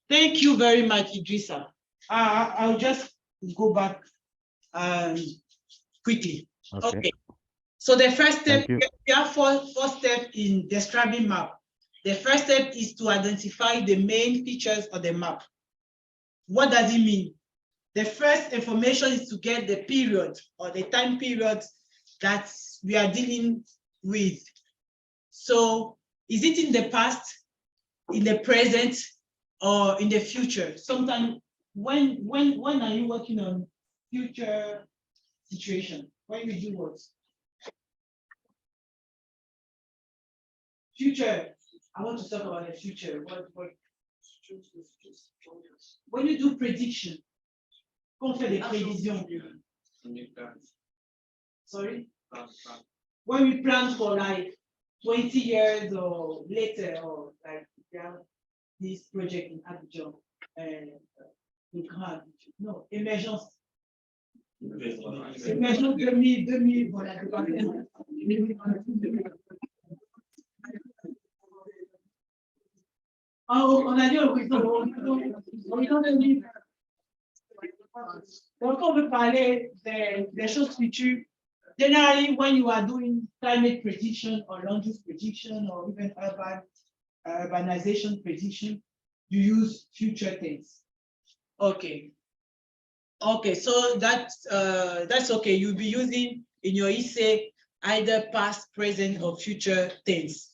Thank you very much, Idrissa. I'll just go back quickly. Okay. So the first step, we have four steps in describing map. The first step is to identify the main features of the map. What does it mean? The first information is to get the period or the time period that we are dealing with. So is it in the past, in the present, or in the future? Sometimes when are you working on future situation? When you do what? Future. I want to talk about the future. When you do prediction, qu'on fait des prévisions. Sorry? When we plan for like 20 years or later, or like this project in Abidjan, no, émergence. Émergence 2000, voilà. On a dit horizon 2000. Donc, on veut parler des choses futures. Generally, when you are doing climate prediction or land use prediction or even urbanization prediction, you use future tense. Okay. Okay, so that's okay. You'll be using in your essay either past, present, or future tense.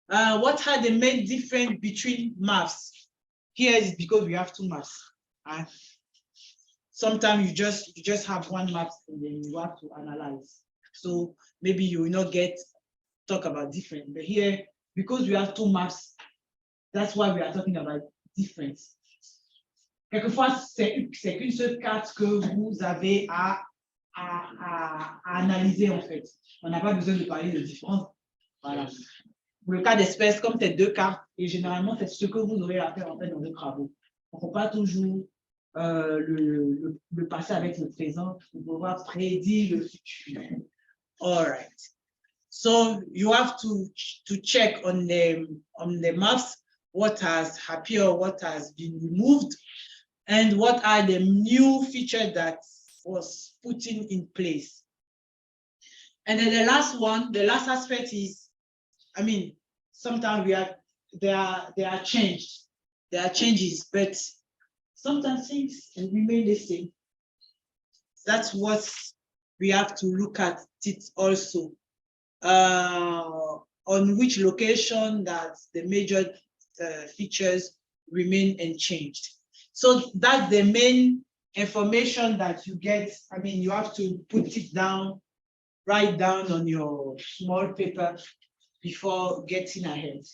What are the main difference between maps? Here is because we have two maps. Sometimes you just have one map and then you have to analyze. So maybe you will not talk about different. But here, because we have two maps, that's why we are talking about difference. Quelquefois, c'est qu'une seule carte que vous avez à analyser en fait. On n'a pas besoin de parler de différence. Voilà. Pour le cas d'espèce, comme c'est deux cartes, et généralement, c'est ce que vous aurez à faire en fait dans vos travaux. On ne peut pas toujours le passé avec le présent pour pouvoir prédire le futur. All right. So you have to check on the maps what has appeared, what has been removed, and what are the new features that was put in place. And then the last one, the last aspect is, I mean, sometimes there are changes, but sometimes things remain the same. That's what we have to look at it also. On which location that the major features remain unchanged. So that's the main information that you get. I mean, you have to put it down, write down on your small paper before getting ahead.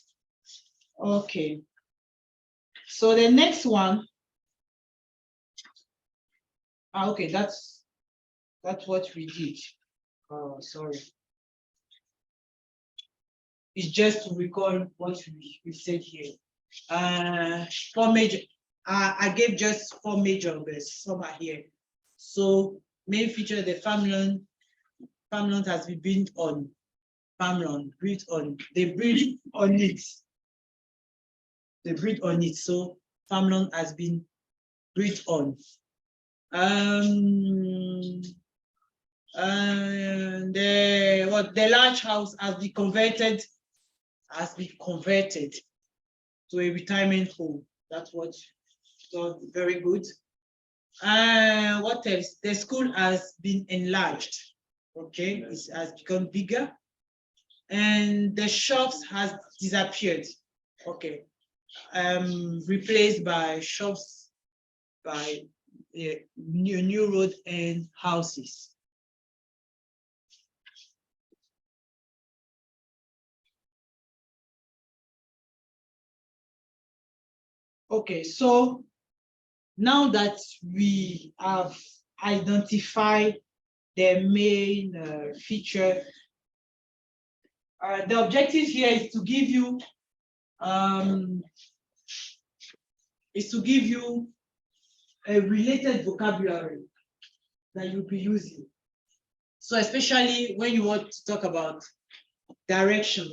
Okay. So the next one. Okay, that's what we did. Oh, sorry. It's just to recall what we said here. Four major. I gave just four major, but some are here. So main feature, the farmland has been built on. They breed on it. They breed on it. So farmland has been built on. The large house has been converted to a retirement home. That's what. So very good. What else? The school has been enlarged. Okay, it has become bigger, and the shops has disappeared. Okay, replaced by shops, by new road and houses. Okay, so now that we have identified the main feature, the objective here is to give you a related vocabulary that you'll be using. So especially when you want to talk about direction,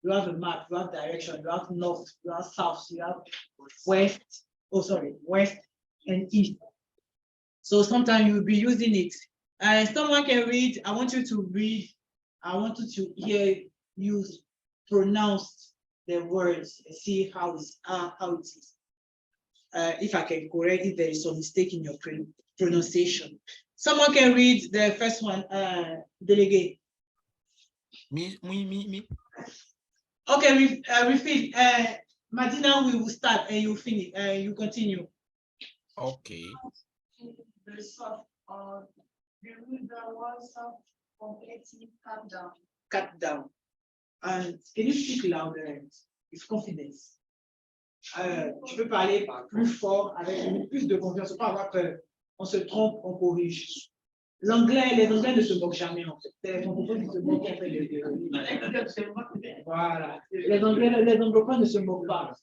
You have a map, you have direction, you have north, you have south, you have west, west and east. So sometimes you'll be using it. And someone can read, I want you to read, I want you to hear you pronounce the words and see how it is. If I can correct if there is some mistake in your pronunciation. Someone can read the first one, Delegate. Me. Okay, repeat. Martina, we will start and you finish. You continue. Okay. The soft the river was completely cut down. Cut down. And can you speak louder with confidence? Tu peux parler plus fort avec plus de confiance, faut pas avoir peur. On se trompe, on corrige. Les Anglais ne se moquent jamais en fait. C'est les francophones qui se moquent en fait. Voilà. Les anglophones ne se moquent pas.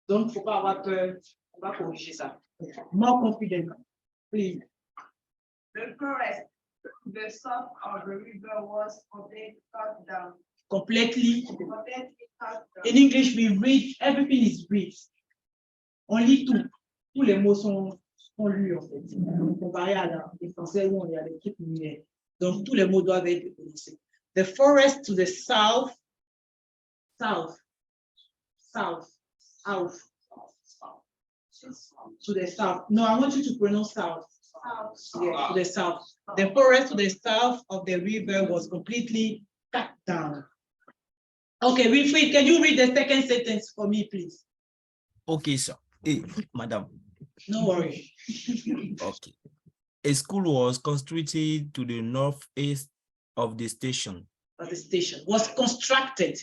Donc, il ne faut pas avoir peur. On va corriger ça. More confident. Please. The forest, the south of the river was completely cut down. Completely. Completely cut down. In English, we read, everything is read. On lit tout. Tous les mots sont lus en fait. Comparé à les français où on est à l'équipe muette. Donc, tous les mots doivent être prononcés. The forest to the south, south, south, south, to the south. No, I want you to pronounce south. Yeah, to the south. The forest to the south of the river was completely cut down. Okay, Wilfried, can you read the second sentence for me, please? Okay, sir. Hey, madam. No worry. Okay. A school was constructed to the northeast of the station. Of the station was constructed.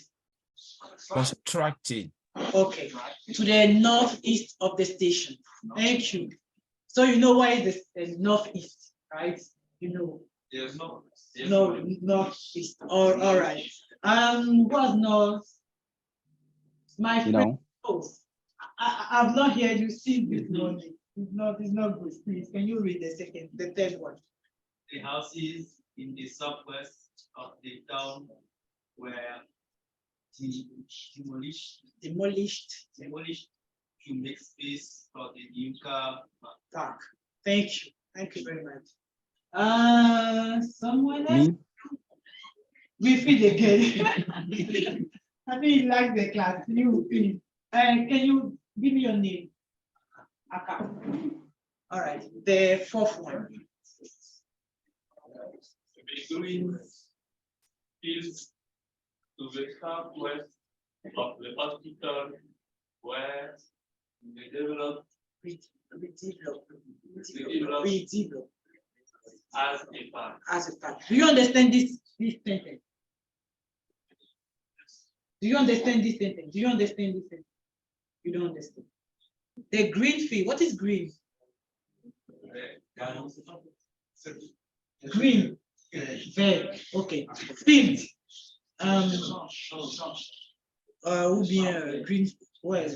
Constructed. Okay, to the northeast of the station. Thank you. So you know why is the northeast, right? You know. Yes, no. Yes, No, northeast. All right. What's north? My friend. I've not heard you sing this morning. It's not good. Please, can you read the third one? The houses in the southwest of the town were demolished to make space for the new car park. Thank you very much. Someone else? We feed again. I think you like the class. You feed. Can you give me your name? Okay. All right. The fourth one. The green fields to the southwest of the hospital where they developed as a park. As a park. Do you understand this sentence? Do you understand this sentence? Do you understand this sentence? You don't understand. The green field. What is green? Green. Vert. Okay. Field. Ou bien green. Ouais,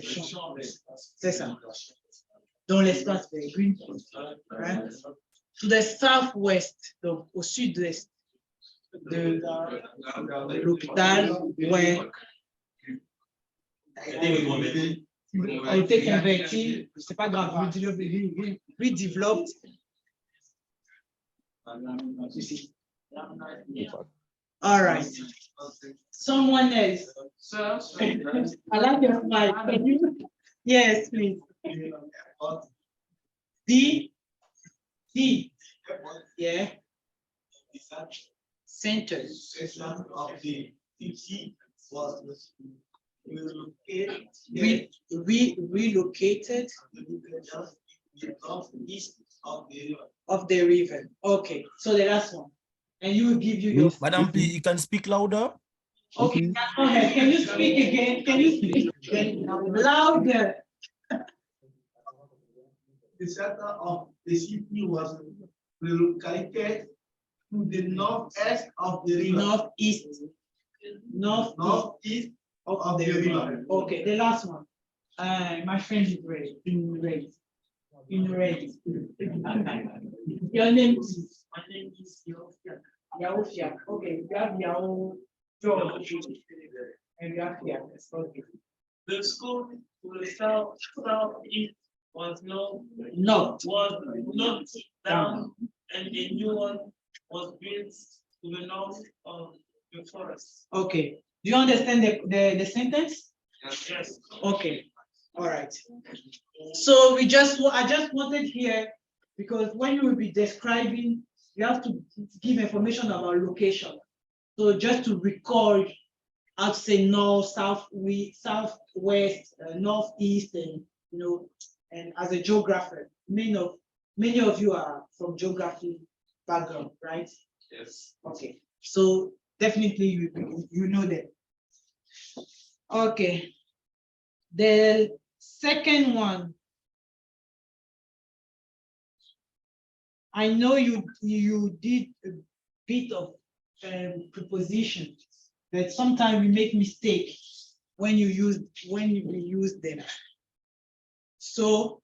c'est ça. Dans l'espace vert. Green field. Right? To the southwest, donc au sud-ouest de l'hôpital, ouais. A été converti, c'est pas grave, redeveloped. All right. Someone else. I like your smile. Can you? Yes, please. D. Yeah. Center. Of the city was relocated east of the river. Of the river. Okay, so the last one. And you will give you your. Madam, please, you can speak louder. Okay, go ahead. Can you speak again? Can you speak again? Louder. The center of the city was relocated to the northeast of the river. Northeast of the river. Okay, the last one. My friend is ready. In red. Your name is? My name is Yaofia. Okay, you have Yao George. And we have here. Okay. The school to the southeast was not down, and a new one was built to the north of the forest. Okay. Do you understand the sentence? Yes. Okay. All right. So I just wanted here, because when you will be describing, you have to give information about location. So just to record, I'd say north, southwest, northeast, and and as a geographer, many of you are from geography background, right? Yes. Okay. So definitely you know that. Okay. The second one, I know you did a bit of preposition, but sometimes we make mistakes when we use them. So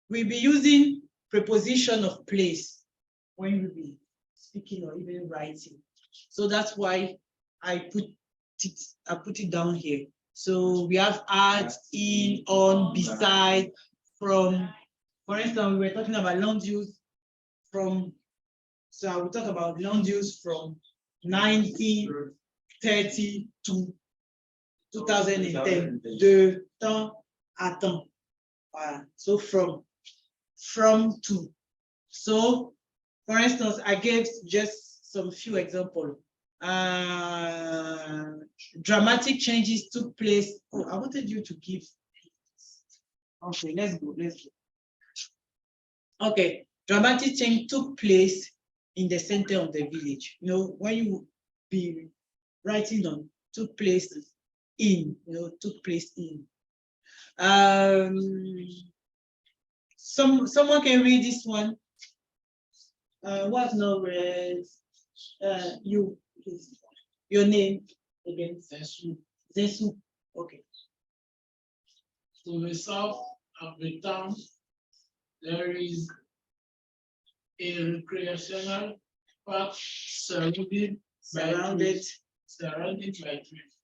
we'll be using preposition of place when we'll be speaking or even writing. So that's why I put it down here. So we have at, in, on, beside, from. For instance, we were talking about land use from. So I will talk about land use from 1930 to 2010. De temps à temps. So from to. So, for instance, I gave just some few examples. Dramatic changes took place. Oh, I wanted you to give. Okay, let's go. Okay, dramatic change took place in the center of the village. When you be writing on took place in, took place in. Someone can read this one. What's no read? You, please. Your name again? Zesu. Okay. To the south of the town, there is a recreational park surrounded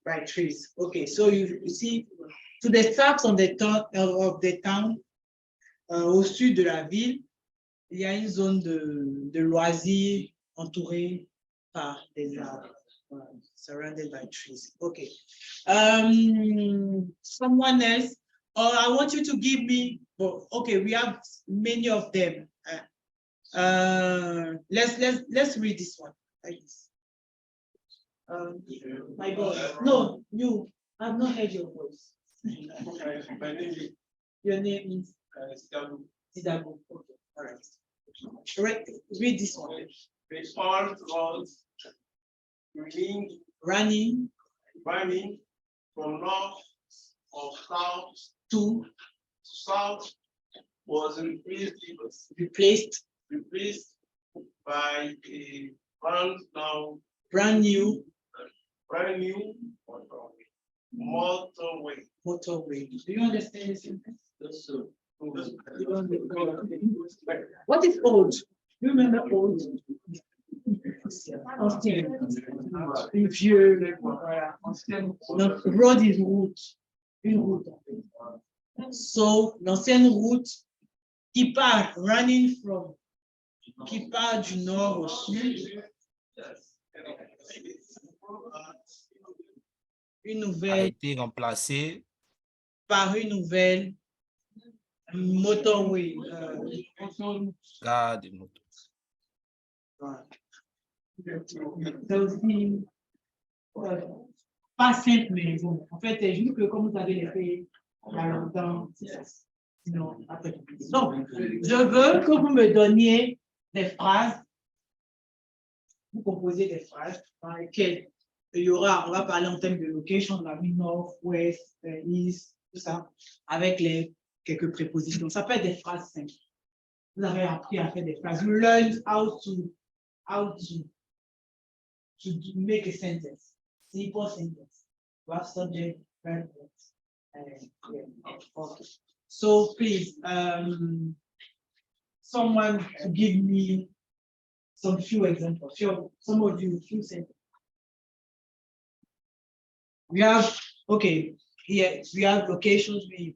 by trees. Okay, so you see, to the south of the town, au sud de la ville, il y a une zone de loisirs entourée par des arbres, surrounded by trees. Okay. Someone else, or I want you to give me. Okay, we have many of them. Let's read this one like this. My God, no, you. I've not heard your voice. Your name is Sidabu. Okay, all right. Read this one. The farm was running from north or south to south was replaced by a brand new motorway. Do you understand this sentence? What is old? Do you remember old? Ancien. Vieux. Notre road is route. Une route. So, l'ancienne route qui part qui part du nord au sud. Une A nouvelle été remplacé par une nouvelle motorway. gare de moto. C'est aussi pas simple, mais bon. En fait, c'est juste que comme vous avez les faits il y a longtemps, sinon après. Donc, je veux que vous me donniez des phrases, vous composez des phrases dans lesquelles il y aura, on va parler en termes de location, de la ville nord, ouest, east, tout ça, avec quelques prépositions. Ça peut être des phrases simples. Vous avez appris à faire des phrases. You learn how to make a sentence, simple sentence. You have subject, verb, okay. So please, someone to give me some few examples. Some of you, few sentences. We have, okay, here we have locations with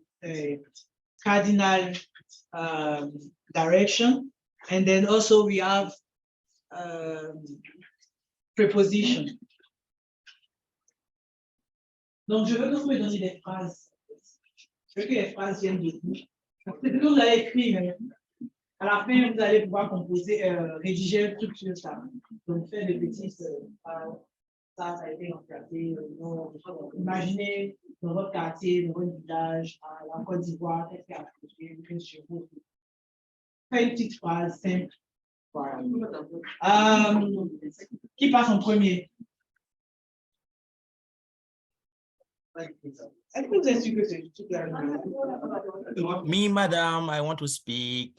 cardinal direction, and then also we have preposition. Donc, je veux que vous me donniez des phrases. Je veux que les phrases viennent de vous. C'est ce que vous allez écrire, mais à la fin, vous allez pouvoir composer, rédiger un truc sur ça. Donc, faire des petites phrases. Ça a été remplacé. Imaginez dans votre quartier, dans votre village, en Côte d'Ivoire, qu'est-ce qui a changé chez vous. Faites une petite phrase simple. Voilà. Qui passe en premier? Est-ce que vous êtes sûr que c'est tout clair? Me, madam, I want to speak.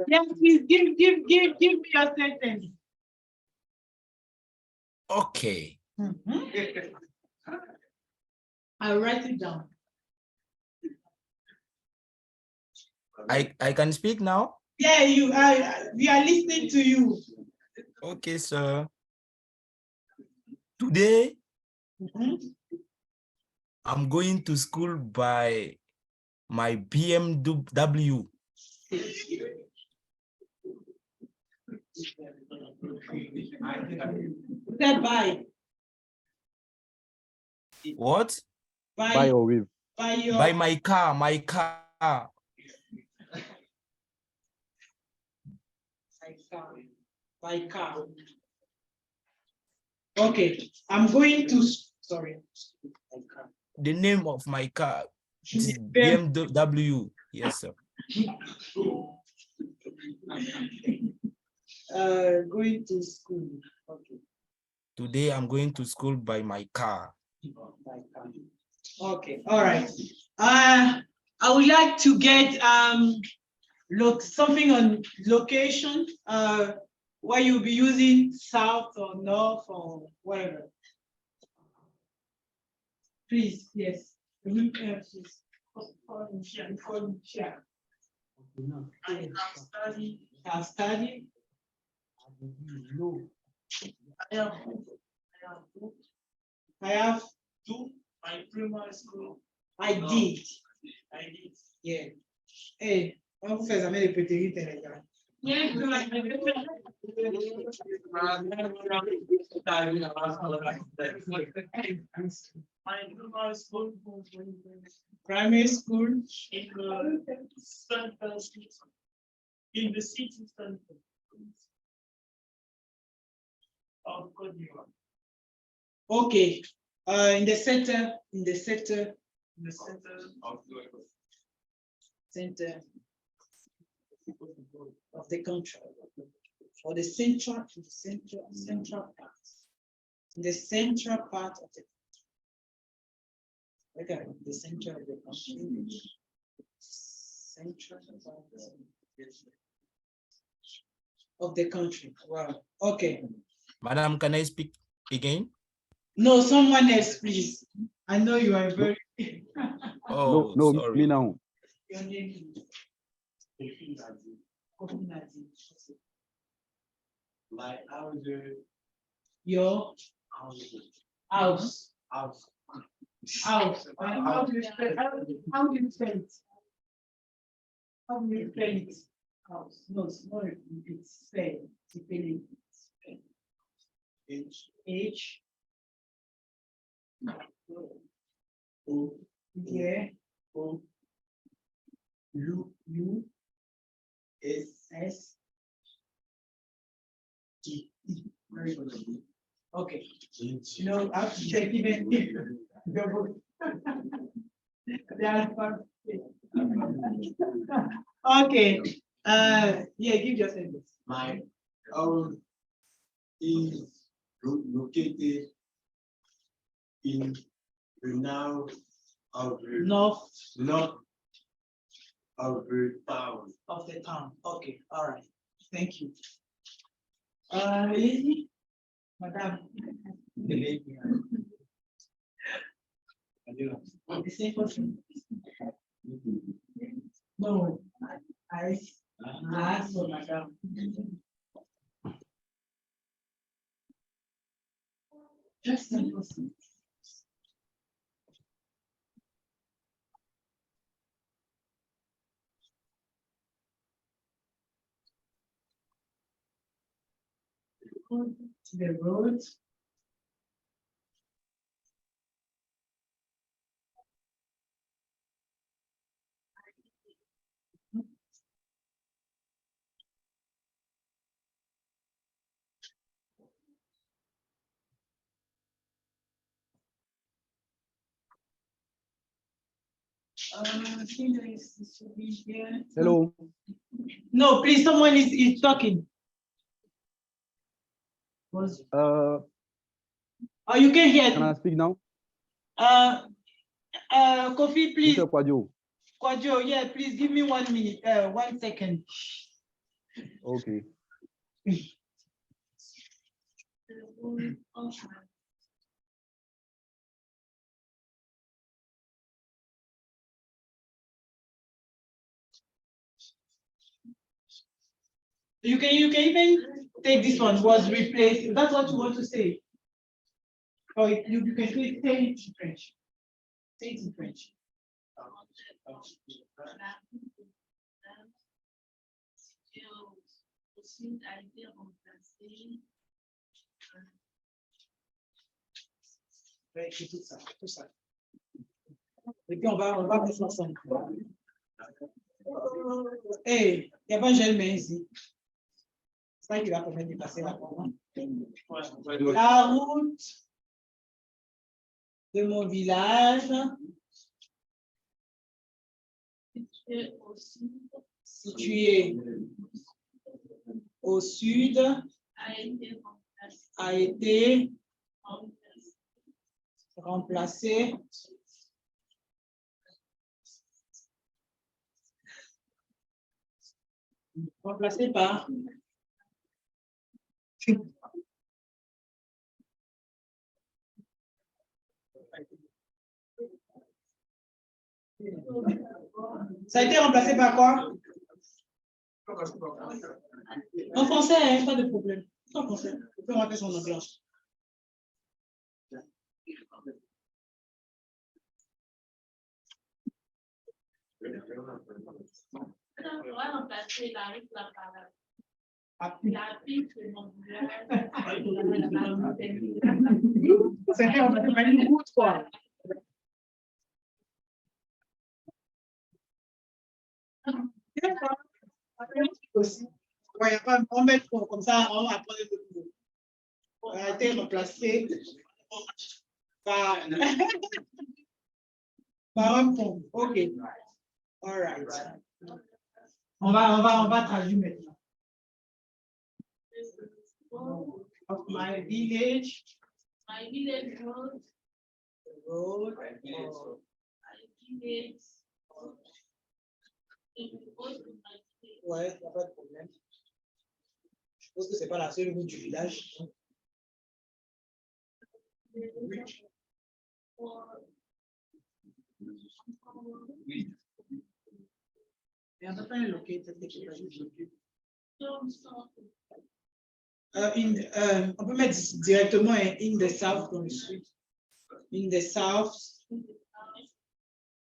Yes, please give me your sentence. Okay. I'll write it down. I can speak now? Yeah, we are listening to you. Okay, sir. Today, I'm going to school by my BMW. Said bye. What? By or with? By your. By my car, my car. By car. Okay, I'm going to. Sorry. The name of my car is BMW. Yes, sir. Going to school. Okay. Today I'm going to school by my car. Okay, all right. I would like to get something on location, where you'll be using south or north or whatever. Please, yes. I've studied. I have to my primary school. I did. I did. Yeah. Hey, on vous fait jamais les pétérites, les gars. My primary school. Primary school. In the city center of Côte d'Ivoire. Okay. In the center In the center of the country, or the central part. In the central part of the country. Okay, the center of the country. Central part of the country. Wow. Okay. Madam, can I speak again? No, someone else, please. I know you are very. Oh, No, sorry. me now. Your name is. My house. Your house. House. House. How do you spell it? How do you spell it? How do you spell it? House. No, it's not. It's spell. H. O. Yeah. O. U. S. T. Very good. Okay. You know, I have to check even double. Okay. Yeah, give your sentence. My house is located in the north of the North of the town. of the town. Okay, all right. Thank you. Lady, Madame. The lady. The same person. No, I asked for Madame. Just impossible. The road. I think there is this will be here. Hello. No, please, someone is talking. Uh, Oh, you can hear. can I speak now? Kofi, please. Mr. Kwadjo. Kwadjo, yeah, please give me 1 minute, 1 second. Okay. You can even take this one, was replaced. That's what you want to say. Or you can say it in French. Say it in French. Ouais, c'est tout ça, tout ça. Et puis on va faire ça ensemble. Hey, il n'y a pas un gel main ici. C'est ça qui va permettre de passer la commande. La route de mon village situé au sud a été remplacé par ça a été remplacé par quoi? En français, hein, pas de problème. En français, on peut rentrer son anglais. On va remplacer la avec la parole. La pique de mon village. Ça a été remplacé par une route, quoi. Aussi. Ouais, on met comme ça, on va apprendre de nouveau. On a été remplacé par, par un pont. OK. All right. On va traduire maintenant. Of my village. My village road. Road. My village. Ouais, il n'y a pas de problème. Je pense que ce n'est pas la seule route du village. On peut mettre directement in the south dans le sud. In the south.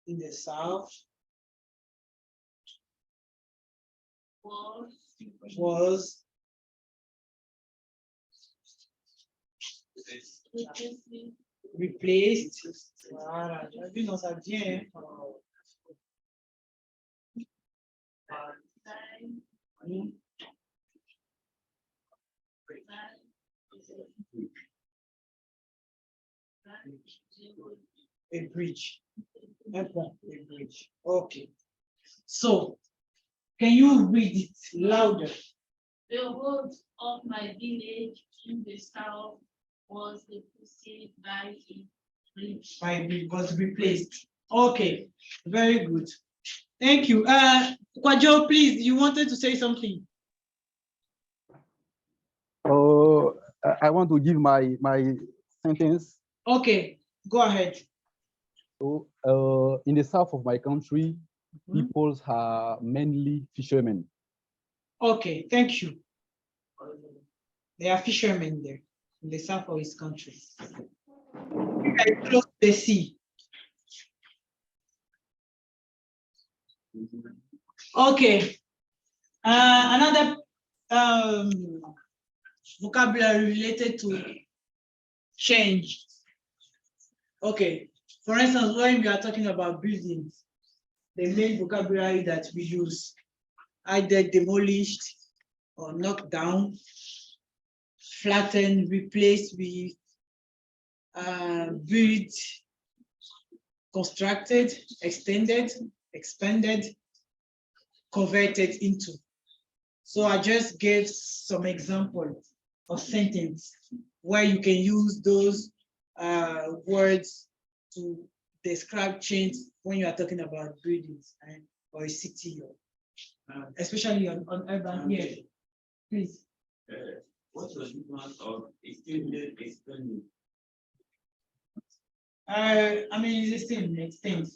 In the south. Was replaced. Voilà, j'ai vu dans ça vient. A bridge. A bridge. Okay. So, can you read it louder? The road of my village in the south was replaced by a bridge. Was replaced. Okay, very good. Thank you. Kwadjo, please, you wanted to say something. I want to give my sentence. Okay, go ahead. So, in the south of my country, people are mainly fishermen. Okay, thank you. There are fishermen there in the south of his country. Very close to the sea. Okay. Another vocabulary related to change. Okay. For instance, when we are talking about buildings, the main vocabulary that we use, either demolished or knocked down, flattened, replaced with, built, constructed, extended, expanded, converted into. So I just gave some examples of sentence where you can use those words to describe change when you are talking about buildings or a city, or especially on urban here. Please. What's the difference of extended, expanded? I mean, it's the same, extend.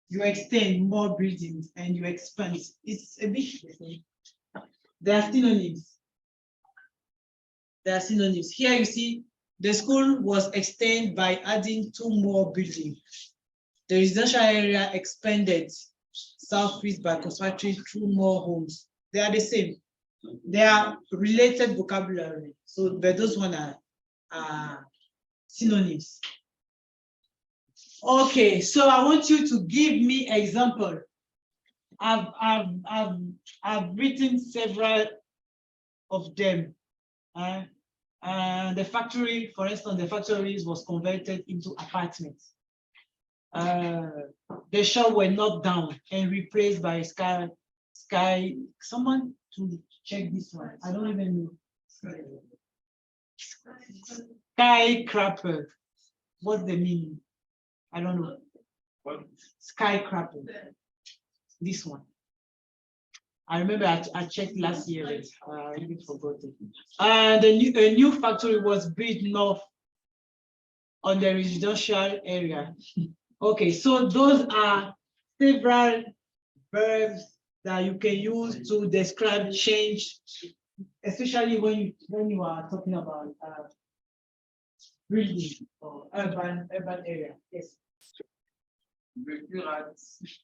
You extend more buildings and you expand. It's a bit the same. There are synonyms. There are synonyms. Here you see the school was extended by adding 2 more buildings. The residential area expanded southeast by constructing 2 more homes. They are the same. They are related vocabulary. So, but those one are synonyms. Okay, so I want you to give me example. I've written several of them. The factory, for instance, the factories was converted into apartments. The shop were knocked down and replaced by sky. Someone to check this one. I don't even know. Skyscraper. What's the meaning? I don't know. What? Skyscraper. This one. I remember I checked last year, but I really forgot it. A new factory was built north on the residential area. Okay, so those are several verbs that you can use to describe change, especially when you are talking about building or urban area. Yes.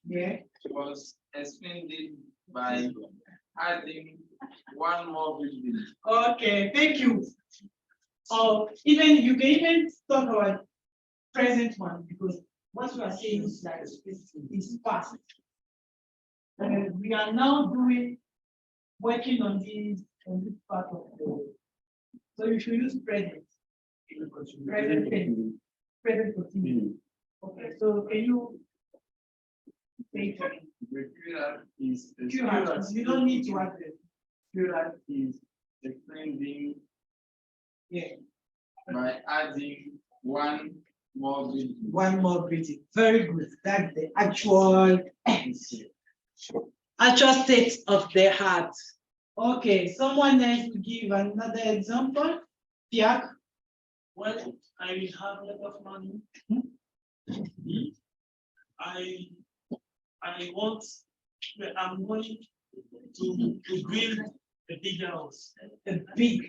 Yeah. Was expanded by adding 1 more building. Okay, thank you. Or even you can even talk about present one, because what you are saying is like is past. We are now working on this part of the. So you should use present. Present tense. Present continuous. Okay, so can you say for me? The plural is You don't need to add it. plural is expanding Yeah. by adding 1 more building. 1 more building. Very good. That's the actual state of the heart. Okay, someone else will give another example. Piak. Well, I will have a lot of money. I'm going to build a bigger house. A big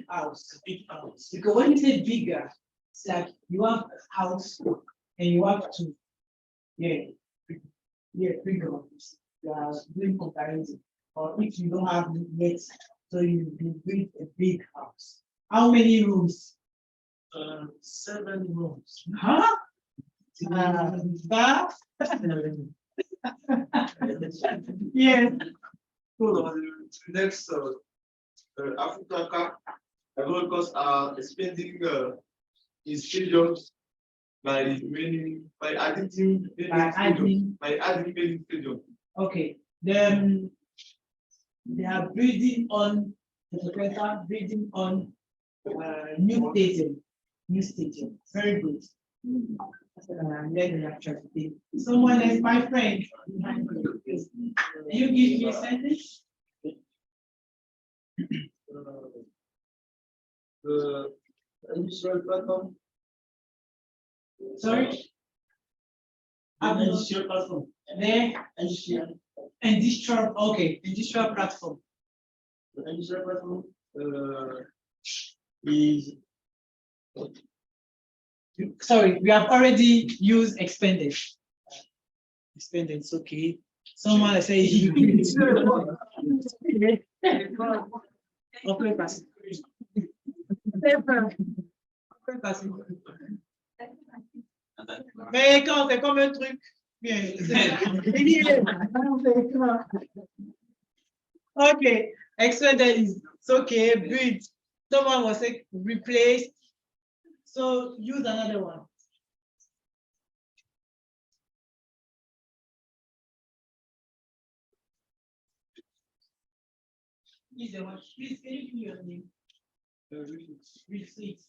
house. A big house. Because when you say bigger, it's like you have a house and you have to, bigger house. You are doing comparison. Or if you don't have yet, so you build a big house. How many rooms? 7 rooms. Huh? Yes. Next, Africa, Americans are spending in stadiums by adding many stadiums. Okay. Then they are building on new stadium. New stadium. Very good. Someone else, my friend. Can you give me a sentence? The industrial platform. Sorry? Industrial platform. Industrial, okay, industrial platform. The industrial platform is Sorry, we have already used expended. Expended, it's okay. Someone say you. Après passé. Après passé. Mais quand c'est comme un truc, bien. Okay, expended is it's okay. Build. Someone was say replace. So use another one. Please, please, can you give me your name? Retreat.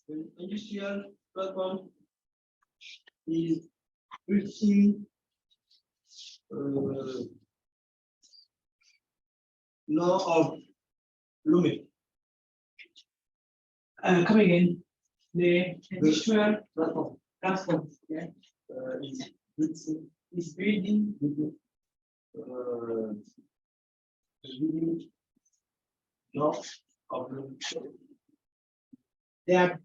The industrial platform is reaching law of Lume. Come again. The industrial platform, yeah, is building law of Lume. They are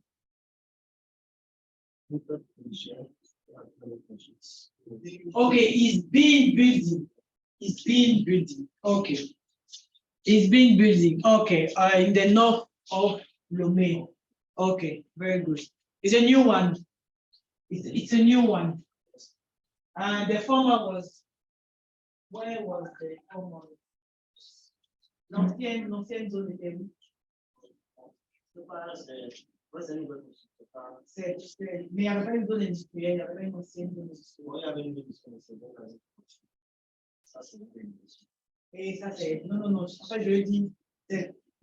okay, it's being building. It's being building. Okay. It's being building. Okay. In the north of Lomé. Okay, very good. It's a new one. It's a new one. And the former was, where was the former? L'ancienne zone était où? Mais il n'y avait pas une zone industrielle, il y avait pas une ancienne zone industrielle. Et ça, c'est. Non. En fait, je le dis,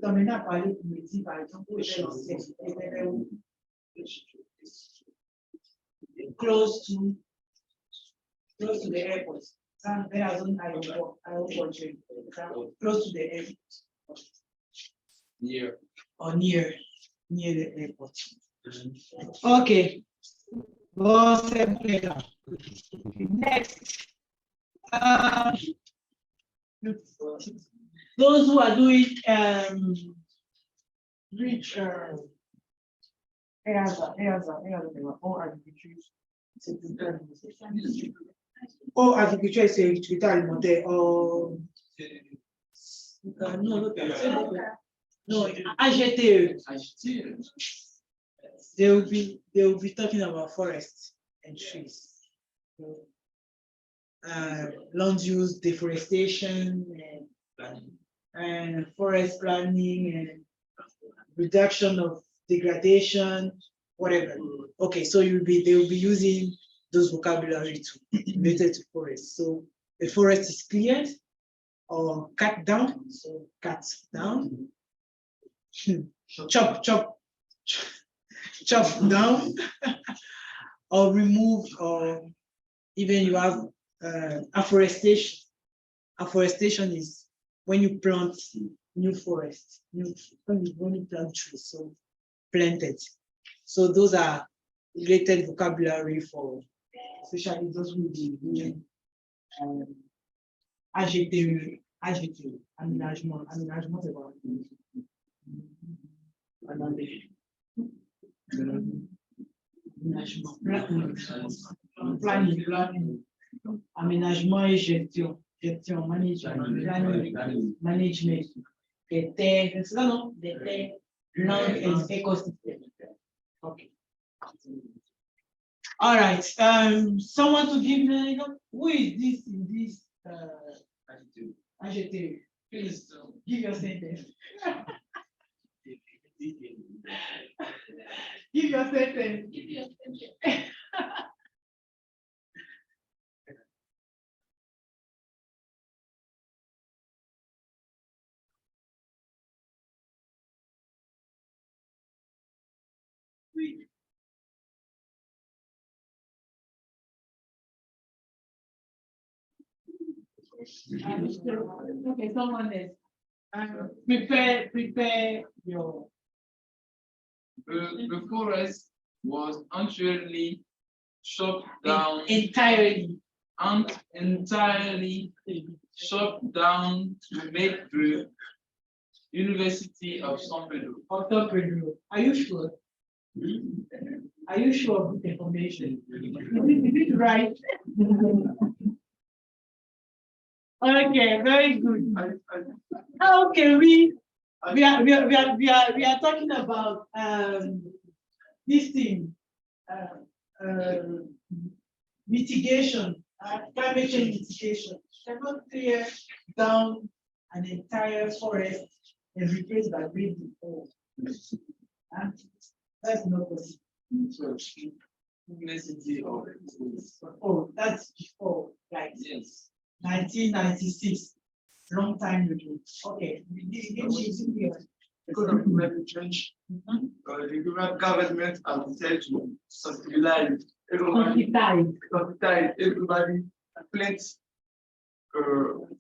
quand maintenant, parler pour me dire, par exemple, où était l'ancienne, était où? Close to the airport. Some there are some airport close to the airport. Near. Or near the airport. Okay. Next. Those who are doing reach agriculture, sécurité alimentaire, no, AGTE. They will be talking about forests and trees. Land use, deforestation, and forest planning, and reduction of degradation, whatever. Okay, so they will be using those vocabulary too related to forest. So the forest is cleared or cut down. So cut down, chop down, or remove, or even you have afforestation. Afforestation is when you plant new forest, when you plant trees, so planted. So those are related vocabulary for especially those who will be doing AGTE, aménagement, c'est quoi? Planning, aménagement et gestion, management, des terres, c'est ça non? Des terres, land and ecosystem. Okay. All right. Someone to give me, who is this in this adjective? Please give your sentence. Give your sentence. Okay, someone is prepare your The forest was entirely shut down Entirely. and entirely shut down to make the University of San Pedro. Are you sure? Are you sure of this information? Is it right? Okay, very good. How can we are talking about this thing, mitigation, climate change mitigation. Cannot clear down an entire forest and replace by green. That's not possible. University of Oh, that's before, like yes. 1996, long time ago. Okay. Because of climate change, the government has decided to subsidize everybody, everybody plants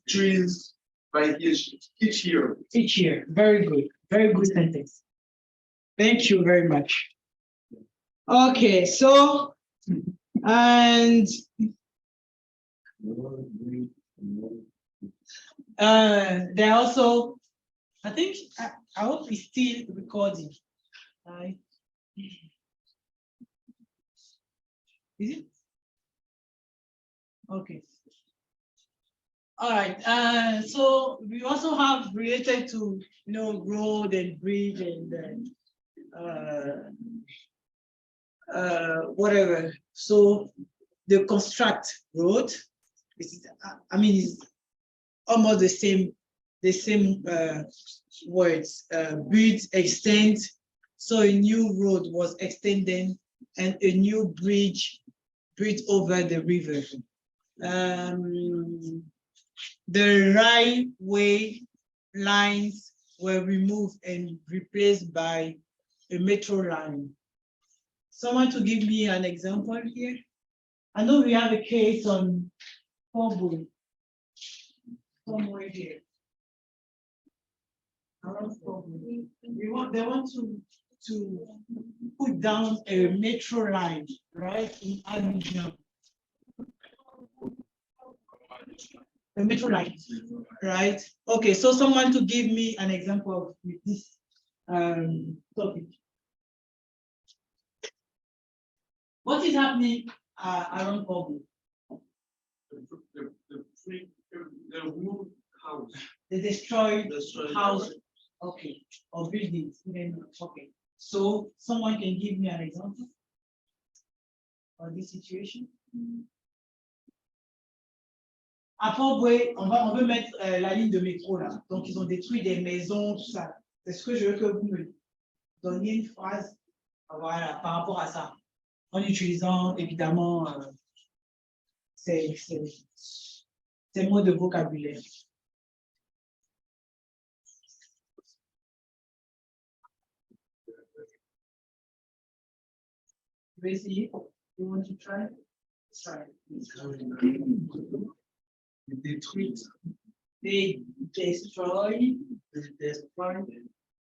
trees by each year. Each year. Very good sentence. Thank you very much. Okay, so and there also, I think I hope it's still recording. Right? Is it? Okay. All right. So we also have related to road and bridge and whatever. So the construct road, it's almost the same words. Build, extend. So a new road was extended and a new bridge built over the river. The right-way lines were removed and replaced by a metro line. Someone to give me an example here? I know we have a case on Pobble somewhere here. They want to put down a metro line, right, in Abidjan. A metro line, right? Okay, so someone to give me an example of this topic. What is happening around Pobble? The wood house. They destroyed house, okay, or buildings. Okay, so someone can give me an example of this situation. À Port-Boué, on veut mettre la ligne de métro là. Donc ils ont détruit des maisons, tout ça. C'est ce que je veux que vous me donniez une phrase, voilà, par rapport à ça, en utilisant évidemment ces mots de vocabulaire. You will see. You want to try? Try. They destroy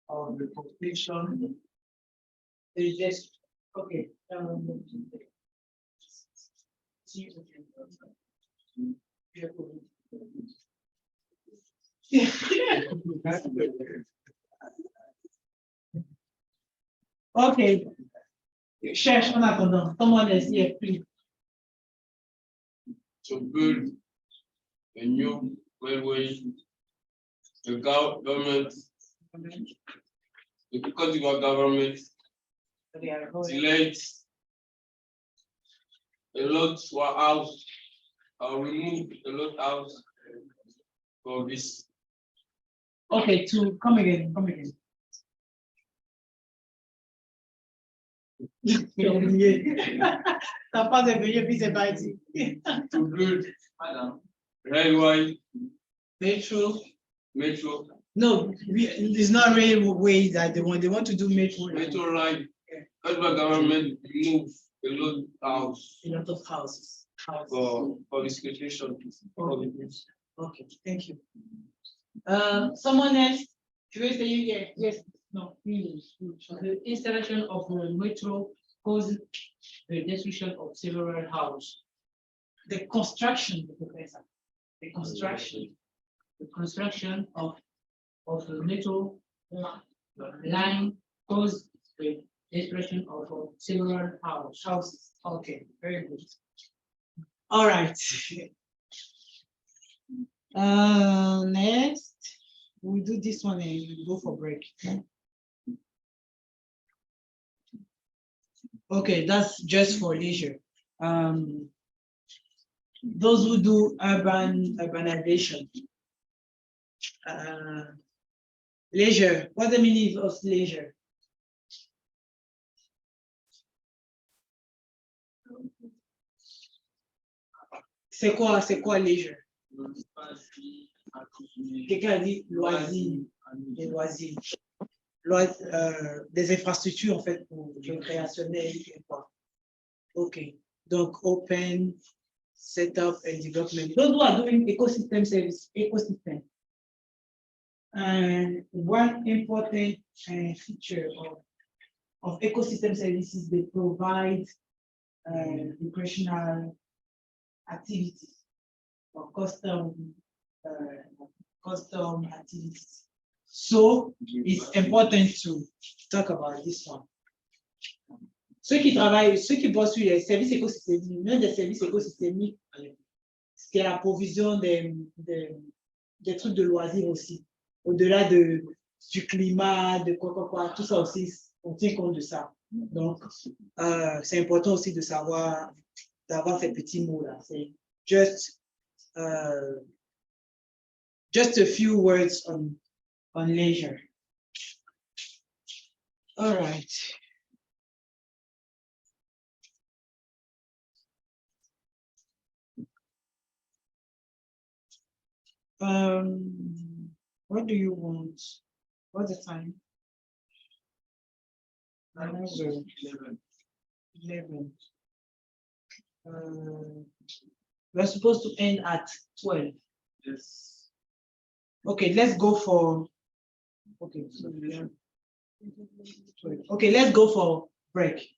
Of the population. they just okay. Okay. Cherche en attendant. Someone else here, please. To build a new railway, the government, the Portugal government delayed a lot for house, removed a lot house for this. Okay, to come again. T'as pas de venir, puis c'est pas dit. To build railway, Metro. no, it's not railway that they want to do metro. metro line. Portugal government removed a lot house A lot of houses. for this situation. Okay, thank you. Someone else? Je vais essayer. Yes. No, the installation of a metro caused the destruction of several houses. The construction, Professor, the construction of the metro line caused the destruction of several houses. Okay, very good. All right. Next, we'll do this one and we'll go for break. Okay, that's just for leisure. Those who do urbanization. Leisure, what's the meaning of leisure? C'est quoi leisure? Quelqu'un a dit loisirs, des loisirs. Des infrastructures en fait pour récréationnel et quoi. Ok, donc open, setup and development. Those who are doing ecosystem service, ecosystem. And one important feature of ecosystem services, they provide recreational activities or custom activities. So it's important to talk about this one. Ceux qui bossent sur les services écosystémiques, l'un des services écosystémiques, c'est la provision des trucs de loisirs aussi. Au-delà du climat, de quoi, tout ça aussi, on tient compte de ça. Donc, c'est important aussi de savoir, d'avoir ces petits mots-là. C'est just a few words on leisure. All right. What do you want? What's the time? 11. We're supposed to end at 12. Yes. Okay, let's go for. Okay, so okay, let's go for break.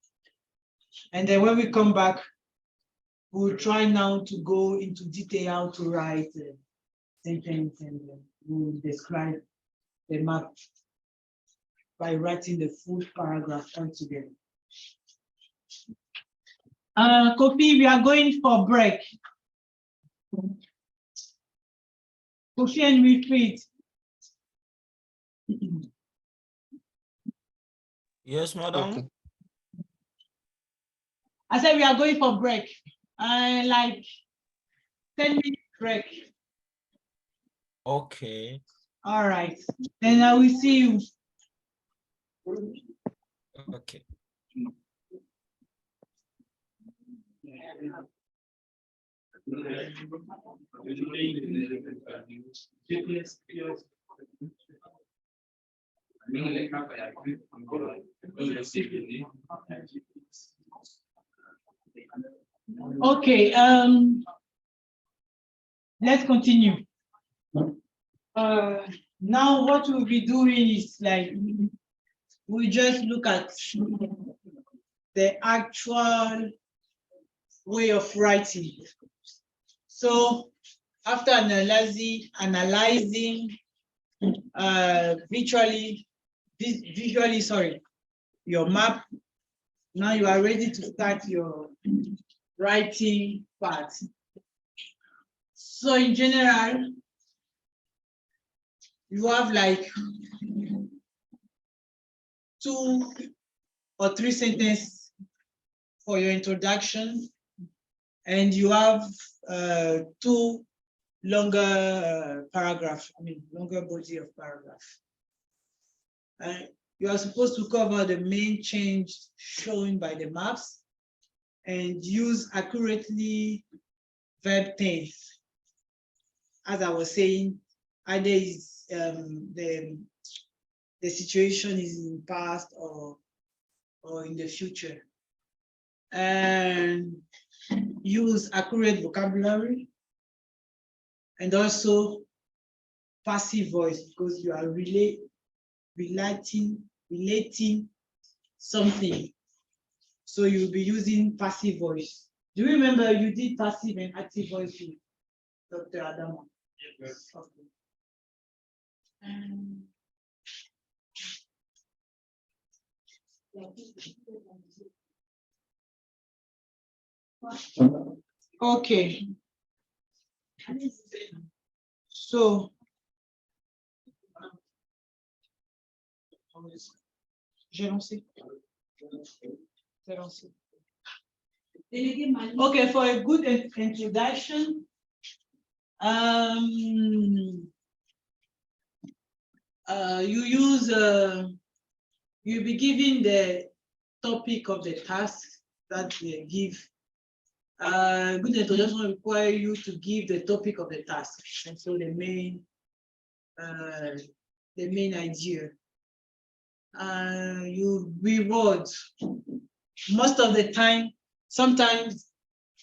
And then when we come back, we'll try now to go into detail to write sentence and we'll describe the map by writing the full paragraph altogether. Kofi, we are going for break. Kofi and retreat. Yes, madam. Okay. I said we are going for break. Like 10-minute break. Okay. All right. Then I will see you. Okay. Okay, let's continue. Now what we'll be doing is like, we just look at the actual way of writing. So after analyzing visually, your map, now you are ready to start your writing part. So in general, you have like 2 or 3 sentences for your introduction, and you have 2 longer paragraphs, longer body of paragraph. You are supposed to cover the main change shown by the maps and use accurately verb tense. As I was saying, either is the situation is in past or in the future. And use accurate vocabulary and also passive voice, because you are relating something. So you'll be using passive voice. Do you remember you did passive and active voice with Dr. Adama? Yes. Okay. Okay. So j'ai lancé. J'ai lancé. Okay, for a good introduction, you'll be given the topic of the task that they give. Good introduction require you to give the topic of the task, and so the main idea. You reward. Most of the time, sometimes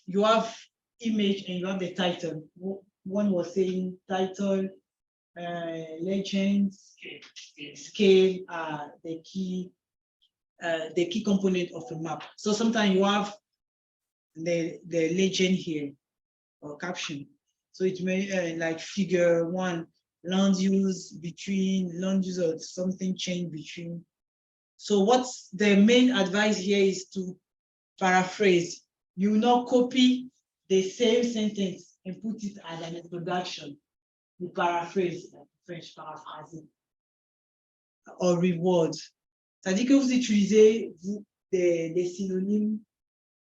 you have image and you have the title. One was saying title, legends, scale are the key component of a map. So sometimes you have the legend here or caption. So it may like figure 1, land use or something change between. So what's the main advice here is to paraphrase. You will not copy the same sentence and put it as an introduction. You paraphrase, like French paraphrasing, or reward. C'est-à-dire que vous utilisez des synonymes,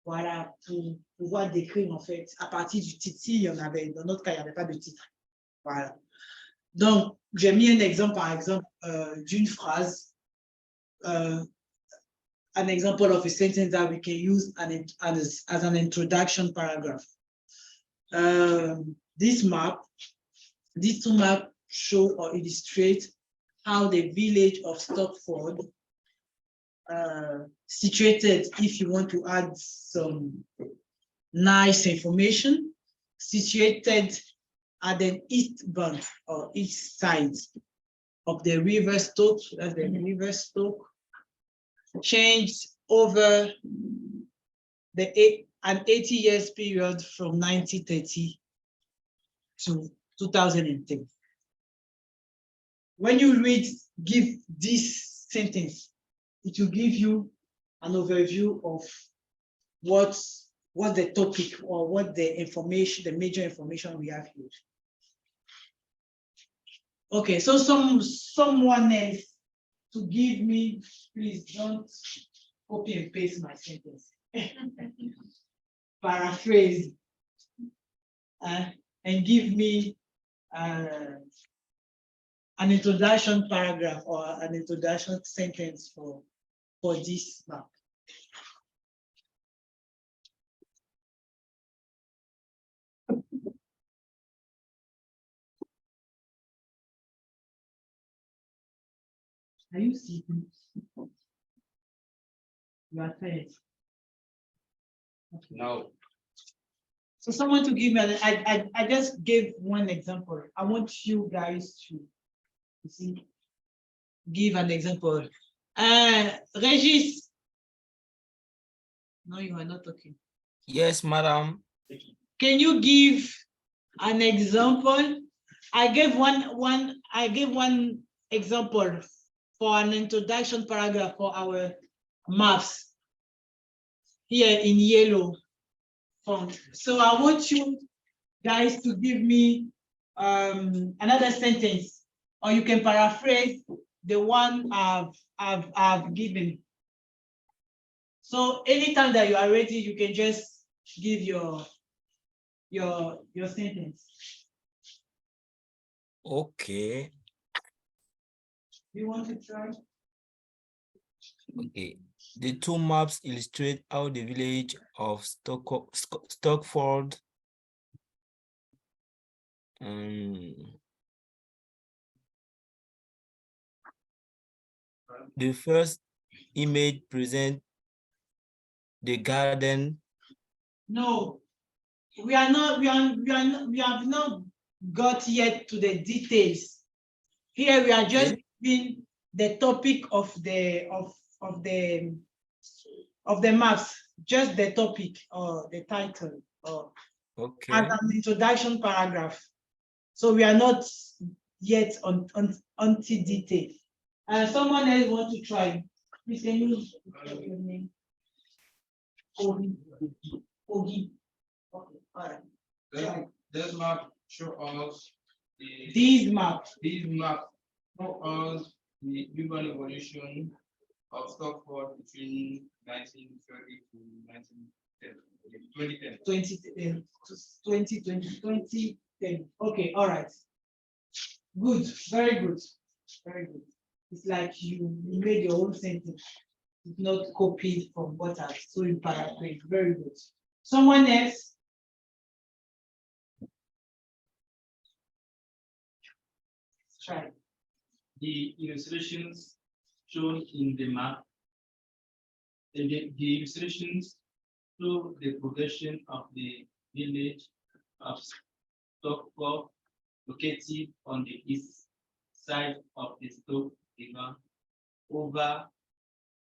voilà, pour pouvoir décrire en fait à partir du titre. Il y en avait, dans notre cas, il n'y avait pas de titre. Voilà. Donc, j'ai mis un exemple, par exemple, d'une phrase. An example of a sentence that we can use as an introduction paragraph. These two maps show or illustrate how the village of Stockford, situated, if you want to add some nice information, situated at the east bank or east side of the River Stoke, that's the River Stoke, changed over an 80 years period from 1930 to 2010. When you give this sentence, it will give you an overview of what the topic or what the information, the major information we have here. Okay, so someone else to give me, please don't copy and paste my sentence. Paraphrase and give me an introduction paragraph or an introduction sentence for this map. Are you seeing? You are tired. Okay. No. So someone to give me, I just gave one example. I want you guys to see, give an example. Regis. No, you are not talking. Yes, madam. Can you give an example? I gave one example for an introduction paragraph for our maps here in yellow font. So I want you guys to give me another sentence, or you can paraphrase the one I've given. So anytime that you are ready, you can just give your sentence. Okay. You want to try? Okay. The two maps illustrate how the village of Stockford the first image presents the garden. No, we have not got yet to the details. Here we are just giving the topic of the maps, just the topic or the title or Okay. as an introduction paragraph. So we are not yet on detail. Someone else want to try? Please, can you your name? Ogi. Ogi. Okay, all right. This map show us These maps. these maps show us the urban evolution of Stockport between 1930 to 2010. 2010. Okay, all right. Good, very good, very good. It's like you made your own sentence. It's not copied from what I've so you paraphrase. Very good. Someone else? Try. The illustrations shown in the map, the illustrations show the progression of the village of Stockport, located on the east side of the Stoke River over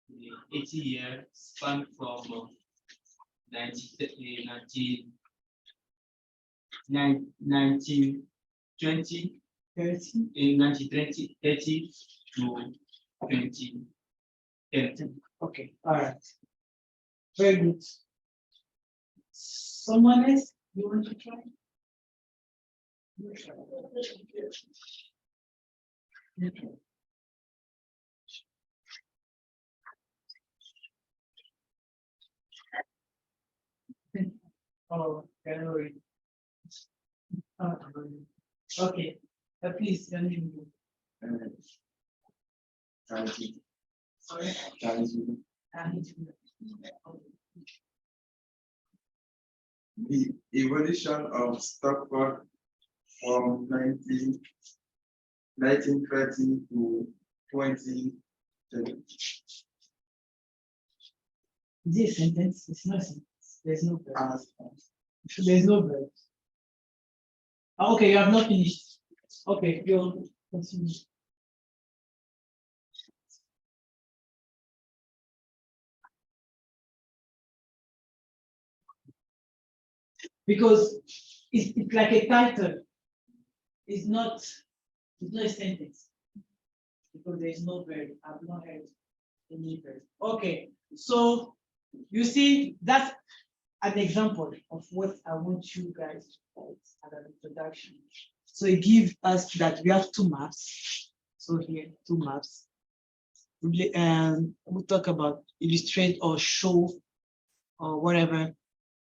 the 80-year span from 1920 in 1930 to 2010. Okay, all right. Very good. Someone else? You want to try? Okay. Oh, January. Okay, please, your name. Sorry. The evolution of Stockport from 1930 to 2010. This sentence is not sentence. There's no verb. There's no verb. Okay, you have not finished. Okay, you'll continue. Because it's like a title. It's not a sentence. Because there's no verb. I've not heard any verb. Okay, so you see that's an example of what I want you guys to write as an introduction. So it gives us that we have two maps. So here, two maps. We'll talk about illustrate or show or whatever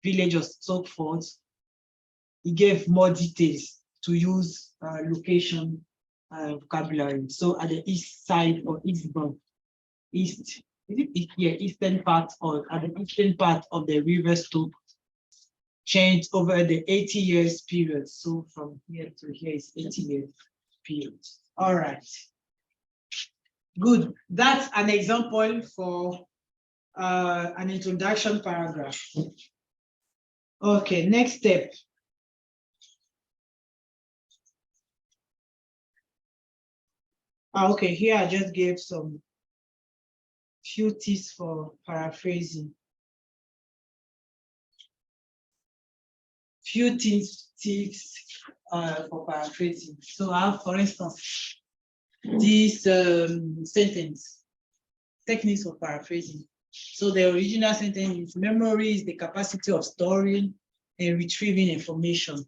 village or so forth. He gave more details to use location vocabulary. So at the east side or eastern part or at the eastern part of the river Stoke changed over the 80 years period. So from here to here is 80 years period. All right. Good. That's an example for an introduction paragraph. Okay, next step. Okay, here I just gave some few tips for paraphrasing. Few tips for paraphrasing. So I have, for instance, this sentence, techniques of paraphrasing. So the original sentence is memory is the capacity of storing and retrieving information.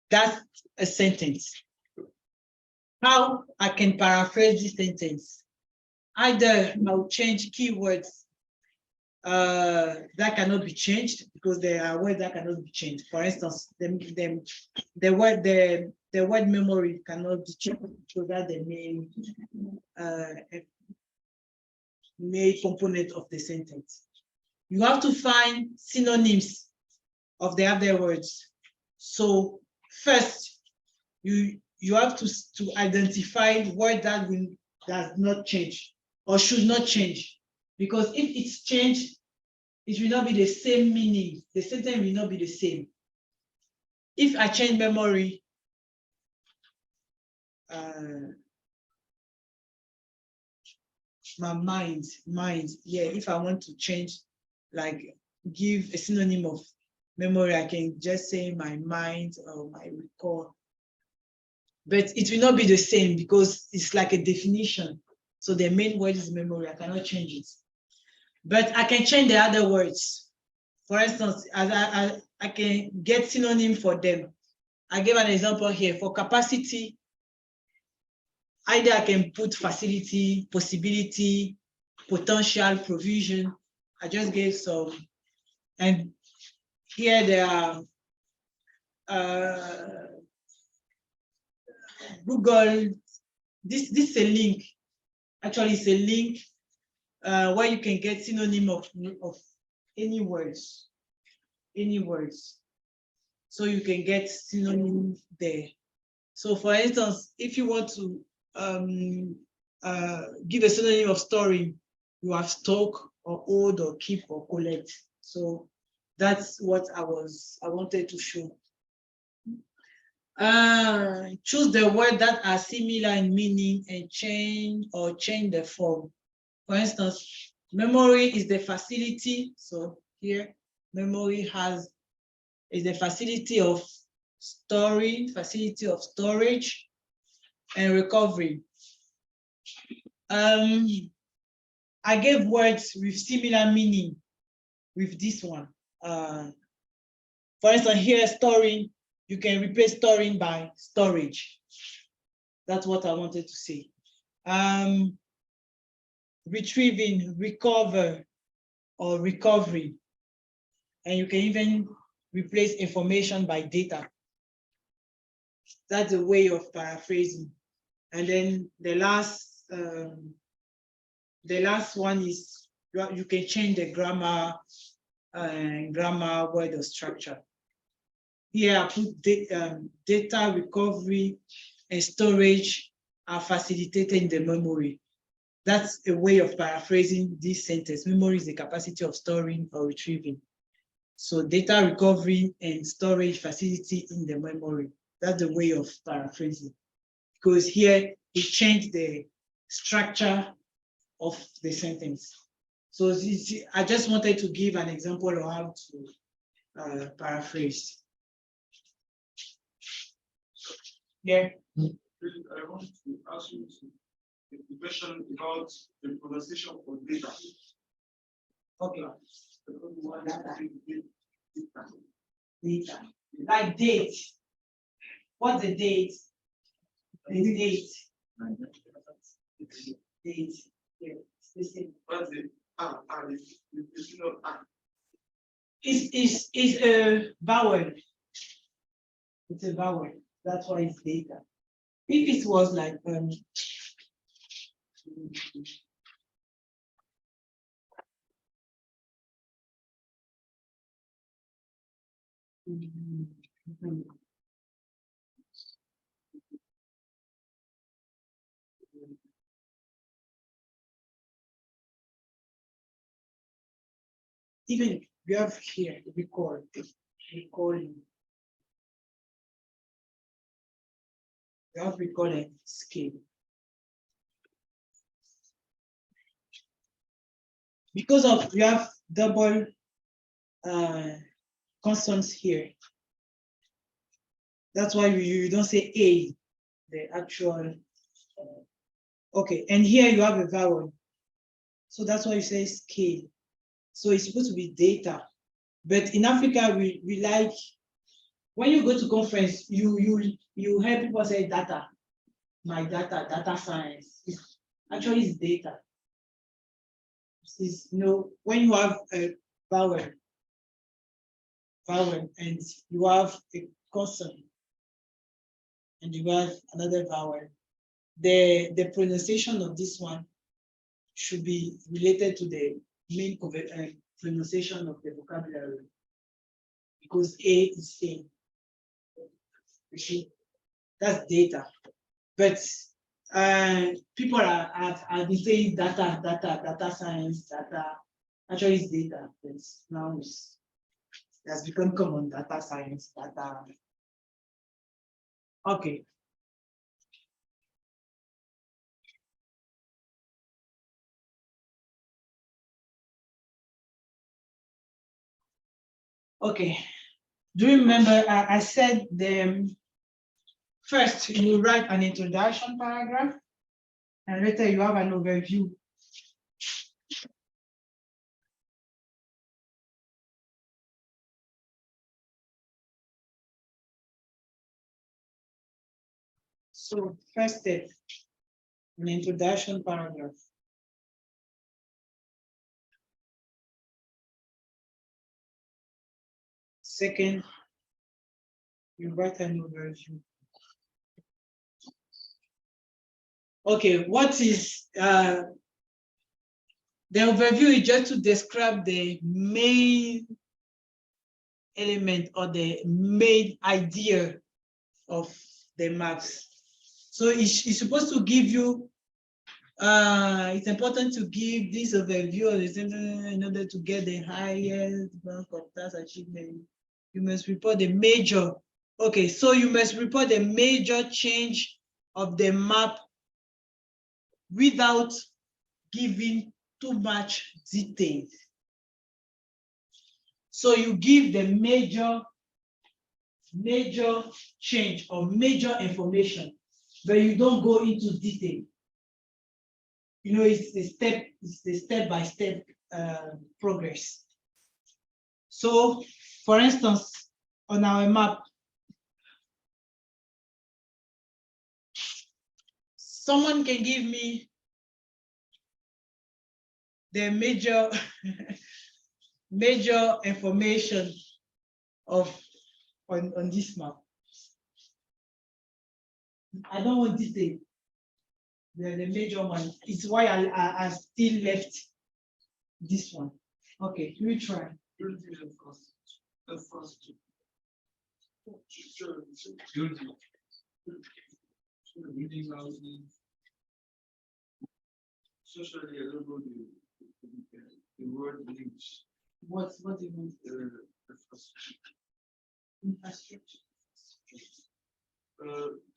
That's a sentence. How I can paraphrase this sentence? Either I'll change keywords that cannot be changed because there are words that cannot be changed. For instance, the word memory cannot be changed so that the main component of the sentence. You have to find synonyms of the other words. So first, you have to identify word that does not change or should not change. Because if it's changed, it will not be the same meaning. The sentence will not be the same. If I change memory, my mind. Yeah, if I want to change, like give a synonym of memory, I can just say my mind or my recall. But it will not be the same because it's like a definition. So the main word is memory. I cannot change it. But I can change the other words. For instance, I can get synonym for them. I gave an example here for capacity. Either I can put facility, possibility, potential, provision. I just gave some. And here there are Google. This is a link. Actually, it's a link where you can get synonym of any words. Any words. So you can get synonym there. So for instance, if you want to give a synonym of storing, you have stock or hold or keep or collect. So that's what I wanted to show. Choose the word that are similar in meaning and change the form. For instance, memory is the facility. So here, memory is the facility of storing, facility of storage and recovery. I gave words with similar meaning with this one. For instance, here storing, you can replace storing by storage. That's what I wanted to say. Retrieving, recover, or recovery. And you can even replace information by data. That's a way of paraphrasing. And then the last one is you can change the grammar, word or structure. Here I put data recovery and storage are facilitated in the memory. That's a way of paraphrasing this sentence. Memory is the capacity of storing or retrieving. So data recovery and storage facility in the memory. That's the way of paraphrasing. Because here it changed the structure of the sentence. So I just wanted to give an example of how to paraphrase. Yeah. I want to ask you a question about the pronunciation of data. Okay. Data. Like date. What's the date? The date. Date. Yeah. It's the same. What's the It's a vowel. It's a vowel. That's why it's data. If it was like even we have here recalling. We have recalling scale. Because of we have double consonants here. That's why you don't say A, the actual. Okay, and here you have a vowel. So that's why you say scale. So it's supposed to be data. But in Africa, we like, when you go to conference, you hear people say data. My data science. Actually, it's data. It's, when you have a vowel, and you have a consonant, and you have another vowel, the pronunciation of this one should be related to the main pronunciation of the vocabulary, because A is A. You see, that's data. But people have been saying data science, data. Actually, it's data. But now it has become common, data science, data. Okay. Okay. Do you remember I said first you write an introduction paragraph and later you have an overview. So first step, an introduction paragraph. Second, you write an overview. Okay, what is the overview is just to describe the main element or the main idea of the maps. So it's supposed to give you, it's important to give this overview of the center in order to get the highest bank of task achievement. You must report the major. Okay, so you must report the major change of the map without giving too much details. So you give the major change or major information, but you don't go into detail. You know, it's the step-by-step progress. So, for instance, on our map, someone can give me the major major information of on this map. I don't want detail. The major one. It's why I still left this one. Okay, we try. The first. Reading loudly. Socially, I don't know the word links. What do you mean? The first. Infrastructure.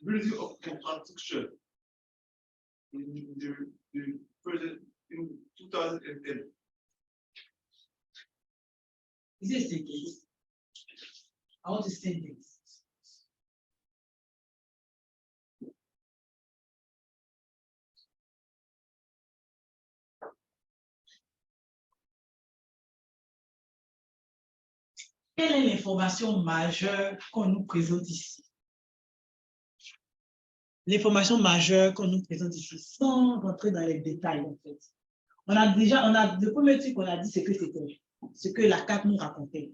Building of infrastructure in the present in 2010. Is it a sentence? I want a sentence. Quelle est l'information majeure qu'on nous présente ici? L'information majeure qu'on nous présente ici, sans rentrer dans les détails, en fait. Le premier truc qu'on a dit, c'est que c'était ce que la carte nous racontait.